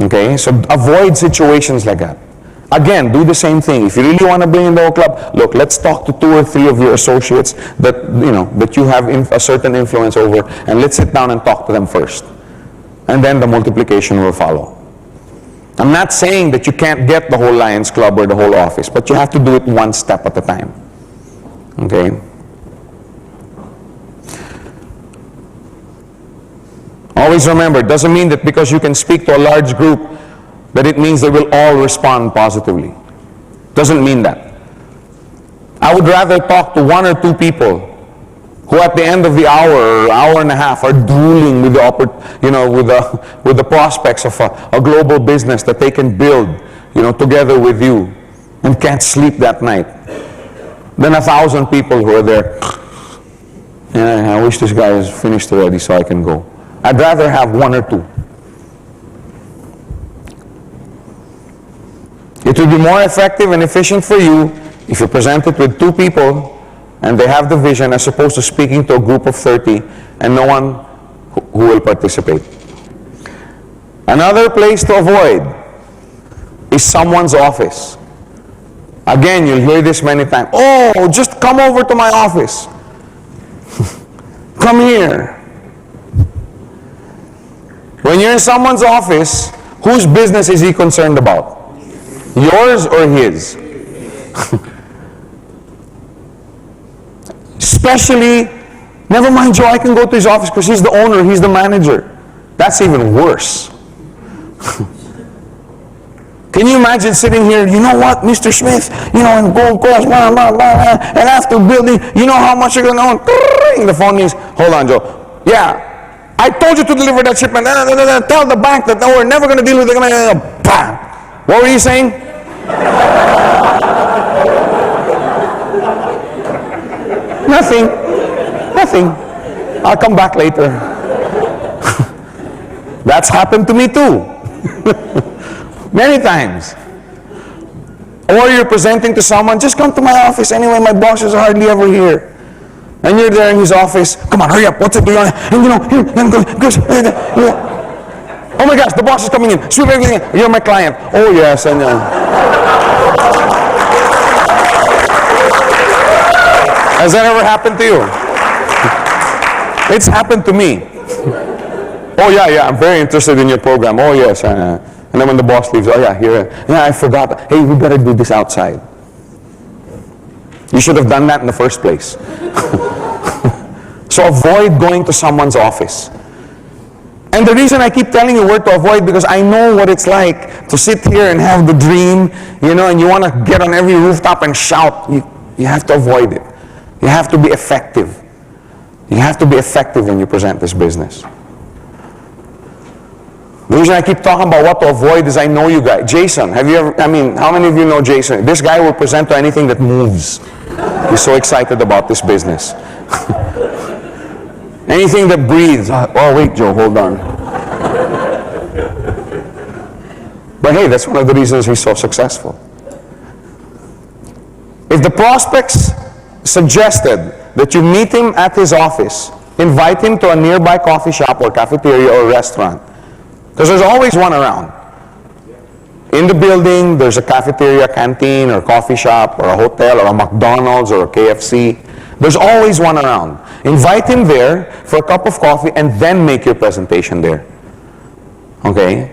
Okay? So avoid situations like that. Again, do the same thing. If you really want to bring in the whole club, look, let's talk to 2 or 3 of your associates that that you have a certain influence over, and let's sit down and talk to them first. And then the multiplication will follow. I'm not saying that you can't get the whole Lions Club or the whole office, but you have to do it one step at a time. Okay? Always remember, it doesn't mean that because you can speak to a large group that it means they will all respond positively. Doesn't mean that. I would rather talk to 1 or 2 people who at the end of the hour or hour and a half are drooling with with the prospects of a global business that they can build, together with you, and can't sleep that night. Then 1,000 people who are there. Yeah, I wish this guy is finished already so I can go. I'd rather have one or two. It will be more effective and efficient for you if you present it with two people and they have the vision, as opposed to speaking to a group of 30 and no one who will participate. Another place to avoid is someone's office. Again, you'll hear this many times. Oh, just come over to my office. Come here. When you're in someone's office, whose business is he concerned about? Yours or his? Especially, never mind Joe, I can go to his office because he's the owner, he's the manager. That's even worse. Can you imagine sitting here, you know what, Mr. Smith, in Gold Coast, blah, blah, blah, and after building, you know how much you're going to own? The phone is, hold on, Joe. Yeah, I told you to deliver that shipment. Tell the bank that we're never going to deal with it. Bam. What were you saying? Nothing. I'll come back later. That's happened to me too. Many times. Or you're presenting to someone, just come to my office anyway, my boss is hardly ever here. And you're there in his office, come on, hurry up, what's it doing? And here, and go. Oh my gosh, the boss is coming in, sweep everything in. You're my client. Oh yes, and has that ever happened to you? It's happened to me. Oh yeah, I'm very interested in your program. Oh yes, and then when the boss leaves, oh yeah, here, yeah, I forgot. Hey, we better do this outside. You should have done that in the first place. So avoid going to someone's office. And the reason I keep telling you where to avoid, because I know what it's like to sit here and have the dream, and you want to get on every rooftop and shout. You have to avoid it. You have to be effective. You have to be effective when you present this business. The reason I keep talking about what to avoid is I know you guys. Jason, how many of you know Jason? This guy will present to anything that moves. He's so excited about this business. Anything that breathes. Oh wait, Joe, hold on. But hey, that's one of the reasons he's so successful. If the prospects suggested that you meet him at his office, invite him to a nearby coffee shop or cafeteria or restaurant, because there's always one around. In the building, there's a cafeteria, canteen, or coffee shop, or a hotel, or a McDonald's, or a KFC. There's always one around. Invite him there for a cup of coffee and then make your presentation there. Okay?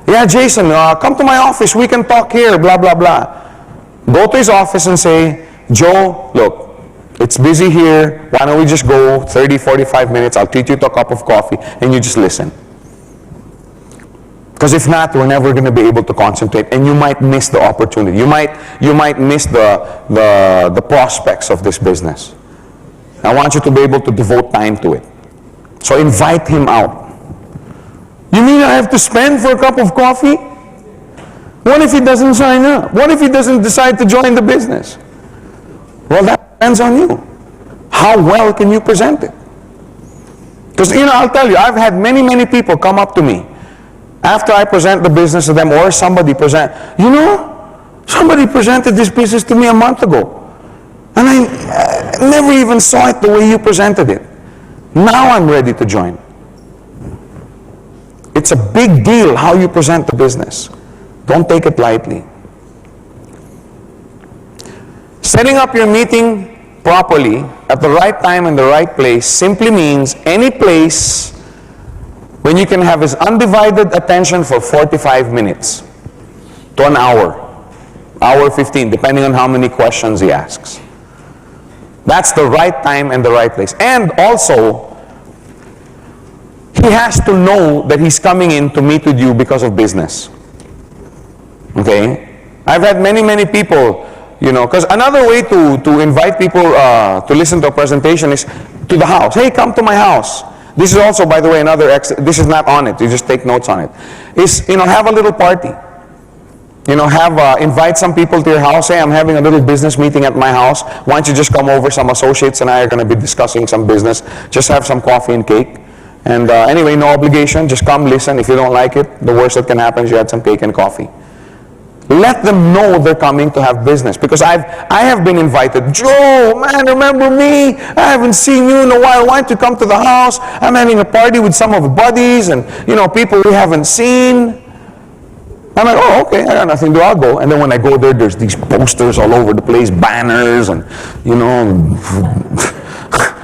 Yeah, Jason, come to my office. We can talk here, blah, blah, blah. Go to his office and say, Joe, look, it's busy here. Why don't we just go 30, 45 minutes. I'll treat you to a cup of coffee and you just listen. Because if not, we're never going to be able to concentrate, and you might miss the opportunity. You might miss the prospects of this business. I want you to be able to devote time to it. So invite him out. You mean I have to spend for a cup of coffee? What if he doesn't sign up? What if he doesn't decide to join the business? Well, that depends on you. How well can you present it? Because, I'll tell you, I've had many people come up to me after I present the business to them, or somebody somebody presented this business to me a month ago. And I never even saw it the way you presented it. Now I'm ready to join. It's a big deal how you present the business. Don't take it lightly. Setting up your meeting properly at the right time and the right place simply means any place when you can have his undivided attention for 45 minutes to an hour 15, depending on how many questions he asks. That's the right time and the right place. And also, he has to know that he's coming in to meet with you because of business. Okay? I've had many people, because another way to invite people to listen to a presentation is to the house. Hey, come to my house. This is also, by the way, this is not on it. You just take notes on it. Is, have a little party. Invite some people to your house. Hey, I'm having a little business meeting at my house. Why don't you just come over? Some associates and I are going to be discussing some business. Just have some coffee and cake. And anyway, no obligation. Just come listen. If you don't like it, the worst that can happen is you had some cake and coffee. Let them know they're coming to have business. Because I have been invited. Joe, man, remember me? I haven't seen you in a while. Why don't you come to the house? I'm having a party with some of the buddies and, people we haven't seen. I'm like, oh, okay, I got nothing to do, I'll go. And then when I go there, there's these posters all over the place, banners, and,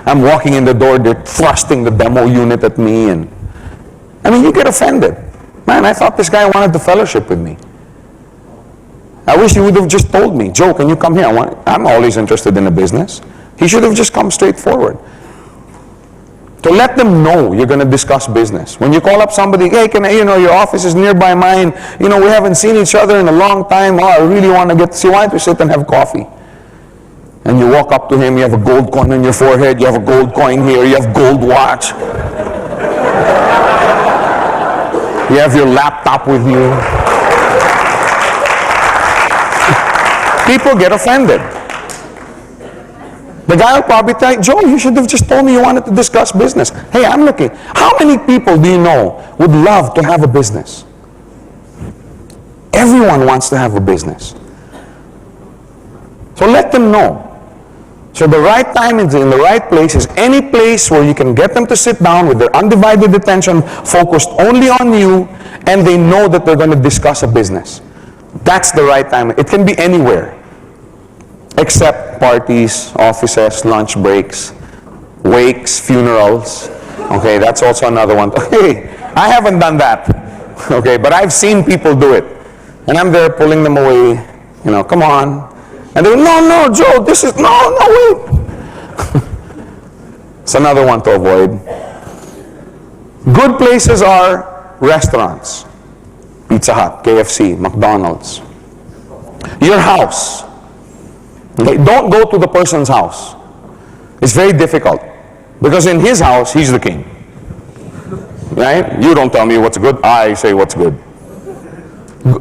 I'm walking in the door, they're thrusting the demo unit at me, and, you get offended. Man, I thought this guy wanted to fellowship with me. I wish he would have just told me, Joe, can you come here? I'm always interested in a business. He should have just come straight forward. To let them know you're going to discuss business. When you call up somebody, hey, your office is nearby mine. We haven't seen each other in a long time. Oh, I really want to get to see. Why don't we sit and have coffee? And you walk up to him, you have a gold coin on your forehead, you have a gold coin here, you have gold watch. You have your laptop with you. People get offended. The guy will probably tell you, Joe, you should have just told me you wanted to discuss business. Hey, I'm looking. How many people do you know would love to have a business? Everyone wants to have a business. So let them know. So the right time is in the right place is any place where you can get them to sit down with their undivided attention focused only on you, and they know that they're going to discuss a business. That's the right time. It can be anywhere. Except parties, offices, lunch breaks, wakes, funerals. Okay, that's also another one. Hey, I haven't done that. Okay, but I've seen people do it. And I'm there pulling them away. Come on. And they go, no, Joe, this is, no, wait. It's another one to avoid. Good places are restaurants. Pizza Hut, KFC, McDonald's. Your house. Okay, don't go to the person's house. It's very difficult. Because in his house, he's the king. Right? You don't tell me what's good, I say what's good.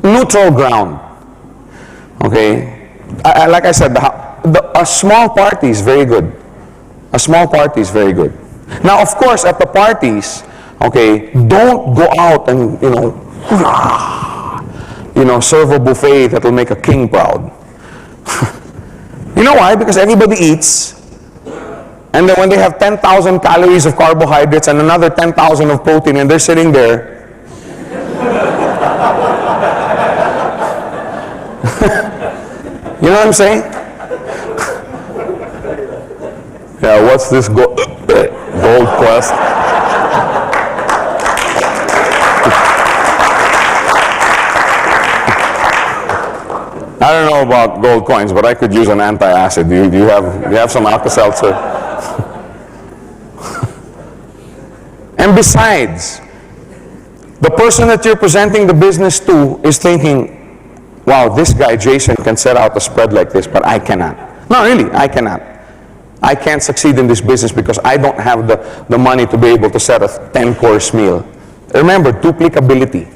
Neutral ground. Okay? Like I said, a small party is very good. A small party is very good. Now, of course, at the parties, okay, don't go out and, serve a buffet that will make a king proud. You know why? Because everybody eats, and then when they have 10,000 calories of carbohydrates and another 10,000 of protein, and they're sitting there, you know what I'm saying? Yeah, what's this gold quest? I don't know about gold coins, but I could use an antacid. Do you have some Alka-Seltzer? And besides, the person that you're presenting the business to is thinking, wow, this guy Jason can set out a spread like this, but I cannot. No, really, I cannot. I can't succeed in this business because I don't have the money to be able to set a 10-course meal. Remember, duplicability.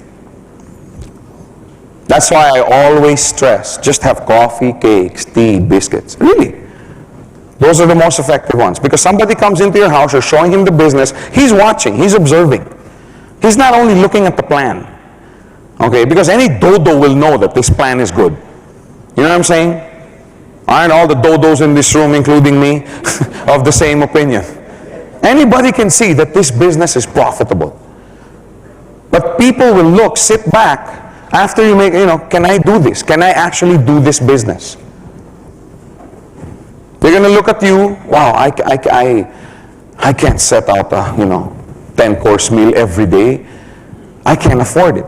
That's why I always stress, just have coffee, cakes, tea, biscuits. Really. Those are the most effective ones. Because somebody comes into your house, you're showing him the business, he's watching, he's observing. He's not only looking at the plan. Okay, because any dodo will know that this plan is good. You know what I'm saying? Aren't all the dodos in this room, including me, of the same opinion? Anybody can see that this business is profitable. But people will look, sit back, after you make, can I do this? Can I actually do this business? They're going to look at you, wow, I can't set out a, 10-course meal every day. I can't afford it.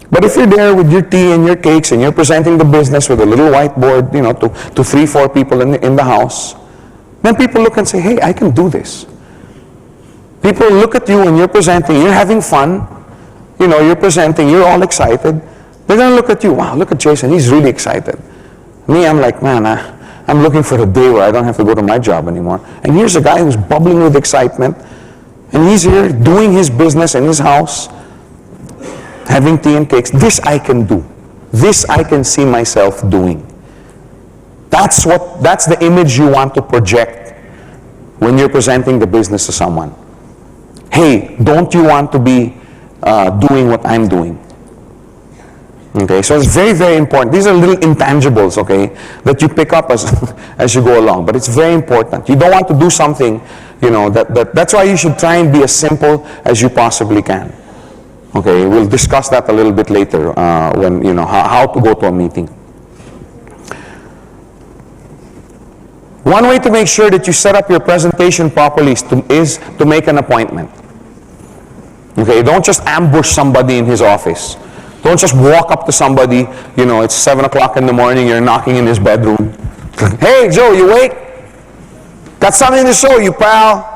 But if you're there with your tea and your cakes and you're presenting the business with a little whiteboard, to 3-4 people in the house, then people look and say, hey, I can do this. People look at you and you're presenting, you're having fun, you're presenting, you're all excited. They're going to look at you, wow, look at Jason, he's really excited. Me, I'm like, man, I'm looking for the day where I don't have to go to my job anymore. And here's a guy who's bubbling with excitement, and he's here doing his business in his house, having tea and cakes. This I can do. This I can see myself doing. That's the image you want to project when you're presenting the business to someone. Hey, don't you want to be doing what I'm doing? Okay, so it's very, very important. These are little intangibles, okay, that you pick up as you go along. But it's very important. You don't want to do something, that's why you should try and be as simple as you possibly can. Okay, we'll discuss that a little bit later when, how to go to a meeting. One way to make sure that you set up your presentation properly is to make an appointment. Okay, don't just ambush somebody in his office. Don't just walk up to somebody, it's 7 o'clock in the morning, you're knocking in his bedroom. Hey, Joe, you awake? Got something to show you, pal.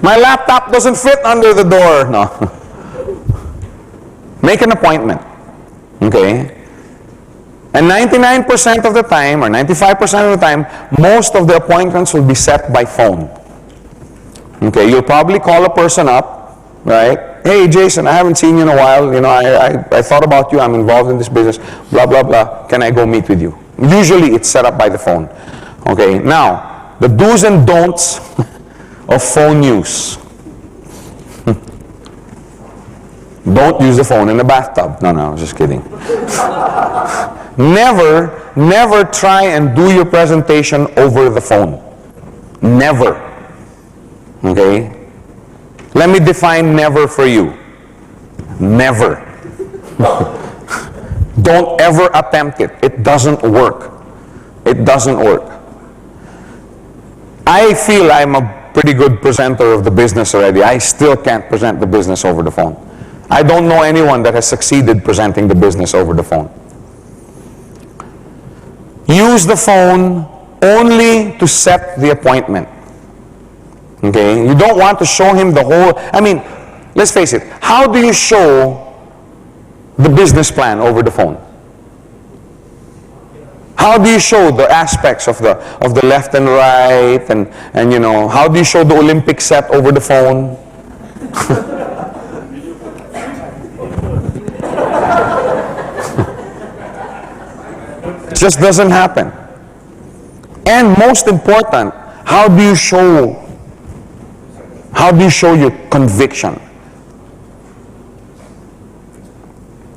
My laptop doesn't fit under the door. No. Make an appointment. Okay? And 99% of the time, or 95% of the time, most of the appointments will be set by phone. Okay, you'll probably call a person up, right? Hey, Jason, I haven't seen you in a while. I thought about you. I'm involved in this business. Blah, blah, blah. Can I go meet with you? Usually, it's set up by the phone. Okay, now, the do's and don'ts of phone use. Don't use the phone in the bathtub. No, I was just kidding. Never try and do your presentation over the phone. Never. Okay? Let me define never for you. Never. Don't ever attempt it. It doesn't work. It doesn't work. I feel I'm a pretty good presenter of the business already. I still can't present the business over the phone. I don't know anyone that has succeeded presenting the business over the phone. Use the phone only to set the appointment. Okay? You don't want to show him the whole, let's face it, how do you show the business plan over the phone? How do you show the aspects of the left and right, and how do you show the Olympic set over the phone? It just doesn't happen. And most important, how do you show your conviction?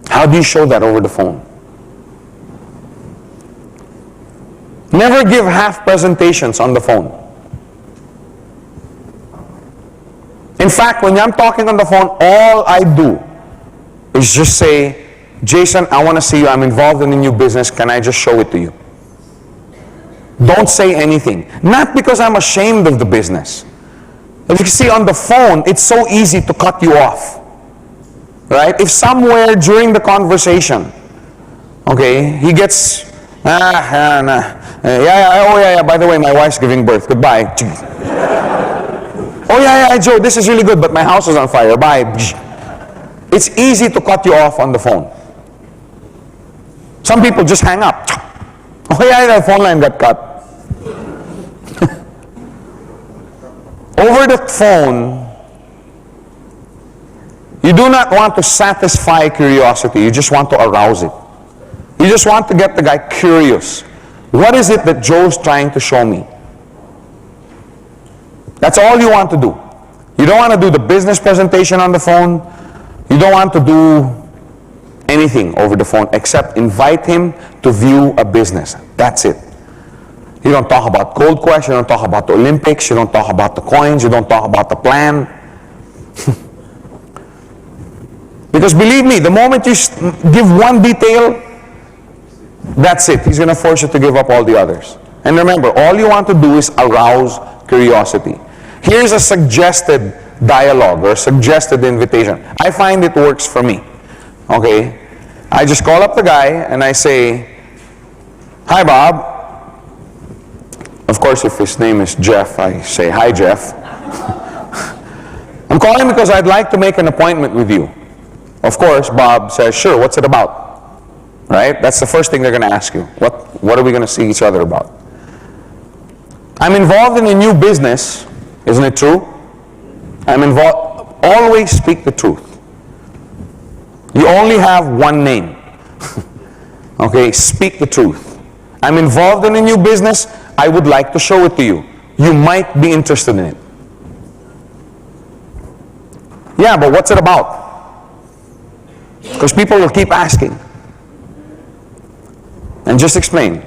How do you show that over the phone? Never give half presentations on the phone. In fact, when I'm talking on the phone, all I do is just say, Jason, I want to see you. I'm involved in a new business. Can I just show it to you? Don't say anything. Not because I'm ashamed of the business. If you see on the phone, it's so easy to cut you off. Right? If somewhere during the conversation, okay, he gets, yeah, by the way, my wife's giving birth. Goodbye. Oh, yeah, Joe, this is really good, but my house is on fire. Bye. It's easy to cut you off on the phone. Some people just hang up. Oh, yeah, the phone line got cut. Over the phone, you do not want to satisfy curiosity. You just want to arouse it. You just want to get the guy curious. What is it that Joe's trying to show me? That's all you want to do. You don't want to do the business presentation on the phone. You don't want to do anything over the phone except invite him to view a business. That's it. You don't talk about Gold Quest, you don't talk about the Olympics, you don't talk about the coins, you don't talk about the plan. Because believe me, the moment you give one detail, that's it. He's going to force you to give up all the others. And remember, all you want to do is arouse curiosity. Here's a suggested dialogue or suggested invitation. I find it works for me. Okay? I just call up the guy and I say, hi, Bob. Of course, if his name is Jeff, I say, hi, Jeff. I'm calling because I'd like to make an appointment with you. Of course, Bob says, sure, what's it about? Right? That's the first thing they're going to ask you. What are we going to see each other about? I'm involved in a new business. Isn't it true? I'm involved. Always speak the truth. You only have one name. Okay? Speak the truth. I'm involved in a new business. I would like to show it to you. You might be interested in it. Yeah, but what's it about? Because people will keep asking. And just explain.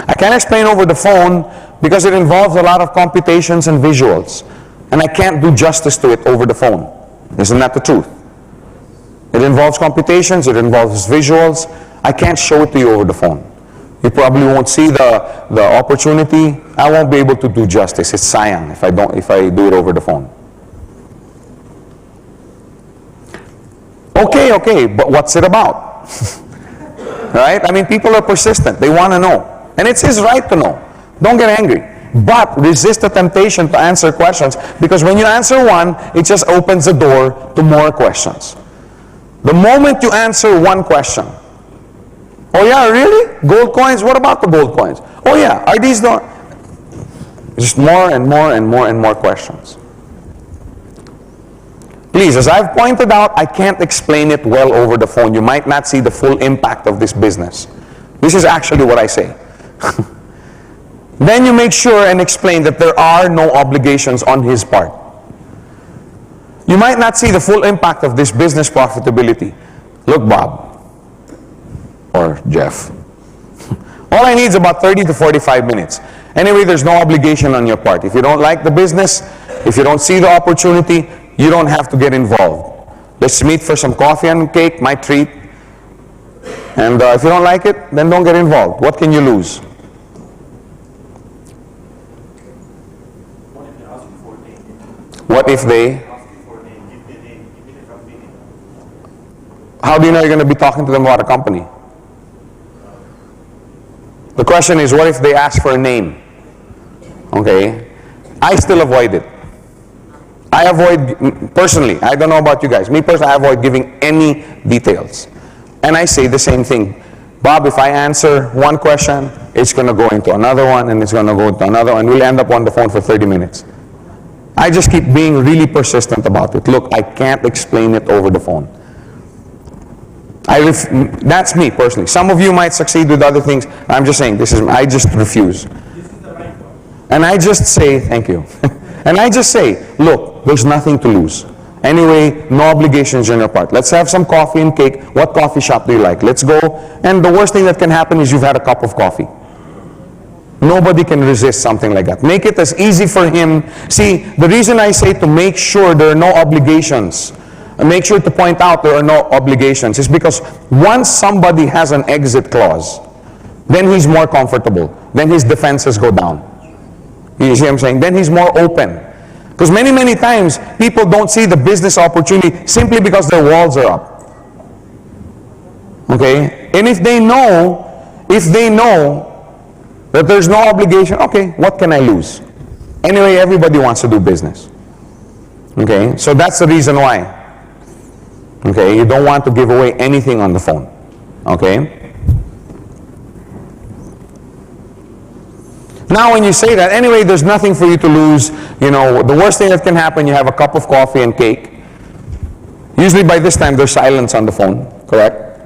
I can't explain over the phone because it involves a lot of computations and visuals. And I can't do justice to it over the phone. Isn't that the truth? It involves computations, it involves visuals. I can't show it to you over the phone. You probably won't see the opportunity. I won't be able to do justice. It's sayang if I do it over the phone. Okay, but what's it about? Right? I mean, people are persistent. They want to know. And it's his right to know. Don't get angry. But resist the temptation to answer questions, because when you answer one, it just opens the door to more questions. The moment you answer one question, oh yeah, really? Gold coins? What about the gold coins? Oh yeah, are these the... Just more and more and more and more questions. Please, as I've pointed out, I can't explain it well over the phone. You might not see the full impact of this business. This is actually what I say. Then you make sure and explain that there are no obligations on his part. You might not see the full impact of this business profitability. Look, Bob, or Jeff, all I need is about 30 to 45 minutes. Anyway, there's no obligation on your part. If you don't like the business, if you don't see the opportunity, you don't have to get involved. Let's meet for some coffee and cake, my treat. And if you don't like it, then don't get involved. What can you lose? What if they? How do you know you're going to be talking to them about a company? The question is, what if they ask for a name? Okay. I still avoid it. I avoid, personally, I don't know about you guys. Me personally, I avoid giving any details. And I say the same thing. Bob, if I answer one question, it's going to go into another one, and it's going to go into another one, and we'll end up on the phone for 30 minutes. I just keep being really persistent about it. Look, I can't explain it over the phone. That's me personally. Some of you might succeed with other things. I'm just saying, I just refuse. This is the right one. And I just say, thank you. And I just say, look, there's nothing to lose. Anyway, no obligations on your part. Let's have some coffee and cake. What coffee shop do you like? Let's go. And the worst thing that can happen is you've had a cup of coffee. Nobody can resist something like that. Make it as easy for him. See, the reason I say to make sure there are no obligations, and make sure to point out there are no obligations, is because once somebody has an exit clause, then he's more comfortable. Then his defenses go down. You see what I'm saying? Then he's more open. Because many, many times, people don't see the business opportunity simply because their walls are up. Okay? And if they know that there's no obligation, okay, what can I lose? Anyway, everybody wants to do business. Okay? So that's the reason why. Okay? You don't want to give away anything on the phone. Okay? Now when you say that, anyway, there's nothing for you to lose. You know, the worst thing that can happen, you have a cup of coffee and cake. Usually by this time, there's silence on the phone, correct?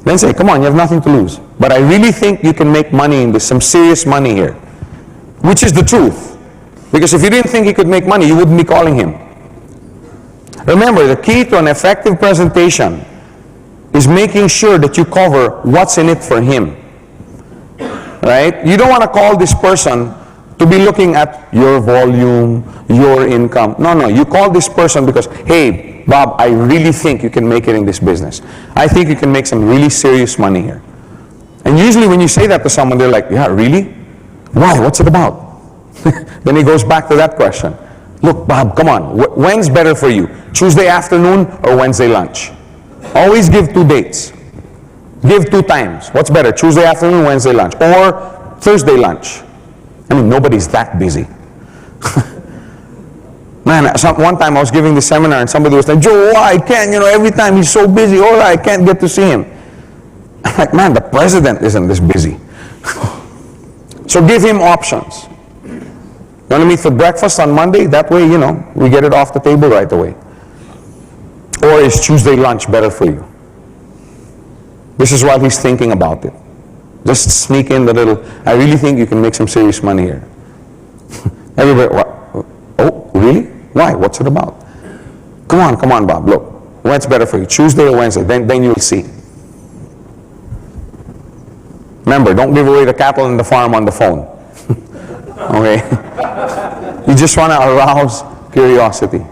Then say, come on, you have nothing to lose. But I really think you can make money in this, some serious money here. Which is the truth. Because if you didn't think he could make money, you wouldn't be calling him. Remember, the key to an effective presentation is making sure that you cover what's in it for him. Right? You don't want to call this person to be looking at your volume, your income. No, you call this person because, hey, Bob, I really think you can make it in this business. I think you can make some really serious money here. And usually when you say that to someone, they're like, yeah, really? Why? What's it about? Then he goes back to that question. Look, Bob, come on. When's better for you? Tuesday afternoon or Wednesday lunch? Always give 2 dates. Give 2 times. What's better? Tuesday afternoon, Wednesday lunch, or Thursday lunch? I mean, nobody's that busy. Man, one time I was giving the seminar and somebody was like, Joe, why I can't, every time he's so busy, I can't get to see him. I'm like, man, the president isn't this busy. So give him options. You want to meet for breakfast on Monday? That way, we get it off the table right away. Or is Tuesday lunch better for you? This is while he's thinking about it. Just sneak in the little, I really think you can make some serious money here. Everybody, what? Oh, really? Why? What's it about? Come on, Bob, look. When's better for you, Tuesday or Wednesday? Then you'll see. Remember, don't give away the cattle and the farm on the phone. Okay? You just want to arouse curiosity.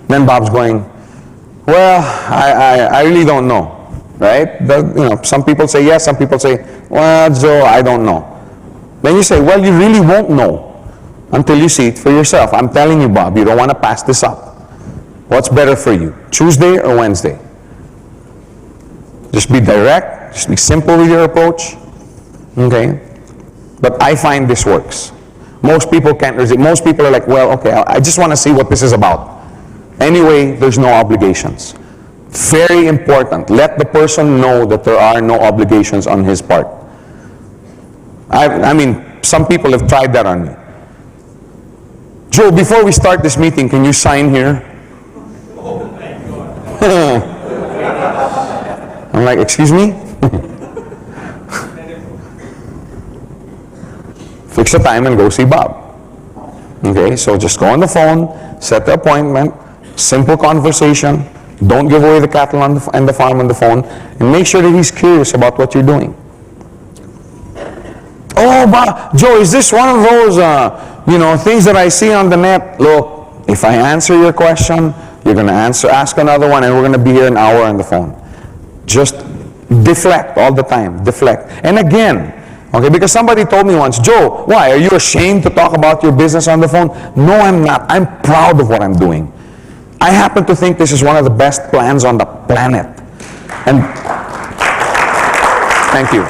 Then Bob's going, well, I really don't know. Right? Some people say yes, some people say, well, Joe, I don't know. Then you say, well, you really won't know until you see it for yourself. I'm telling you, Bob, you don't want to pass this up. What's better for you, Tuesday or Wednesday? Just be direct, just be simple with your approach. Okay? But I find this works. Most people can't resist. Most people are like, well, okay, I just want to see what this is about. Anyway, there's no obligations. Very important. Let the person know that there are no obligations on his part. I mean, some people have tried that on me. Joe, before we start this meeting, can you sign here? I'm like, excuse me? Fix the time and go see Bob. Okay, so just go on the phone, set the appointment, simple conversation. Don't give away the cattle and the farm on the phone, and make sure that he's curious about what you're doing. Oh, Bob, Joe, is this one of those, things that I see on the net? Look, if I answer your question, you're going to ask another one, and we're going to be here an hour on the phone. Just deflect all the time, deflect. And again, okay, because somebody told me once, Joe, why, are you ashamed to talk about your business on the phone? No, I'm not. I'm proud of what I'm doing. I happen to think this is one of the best plans on the planet. And thank you.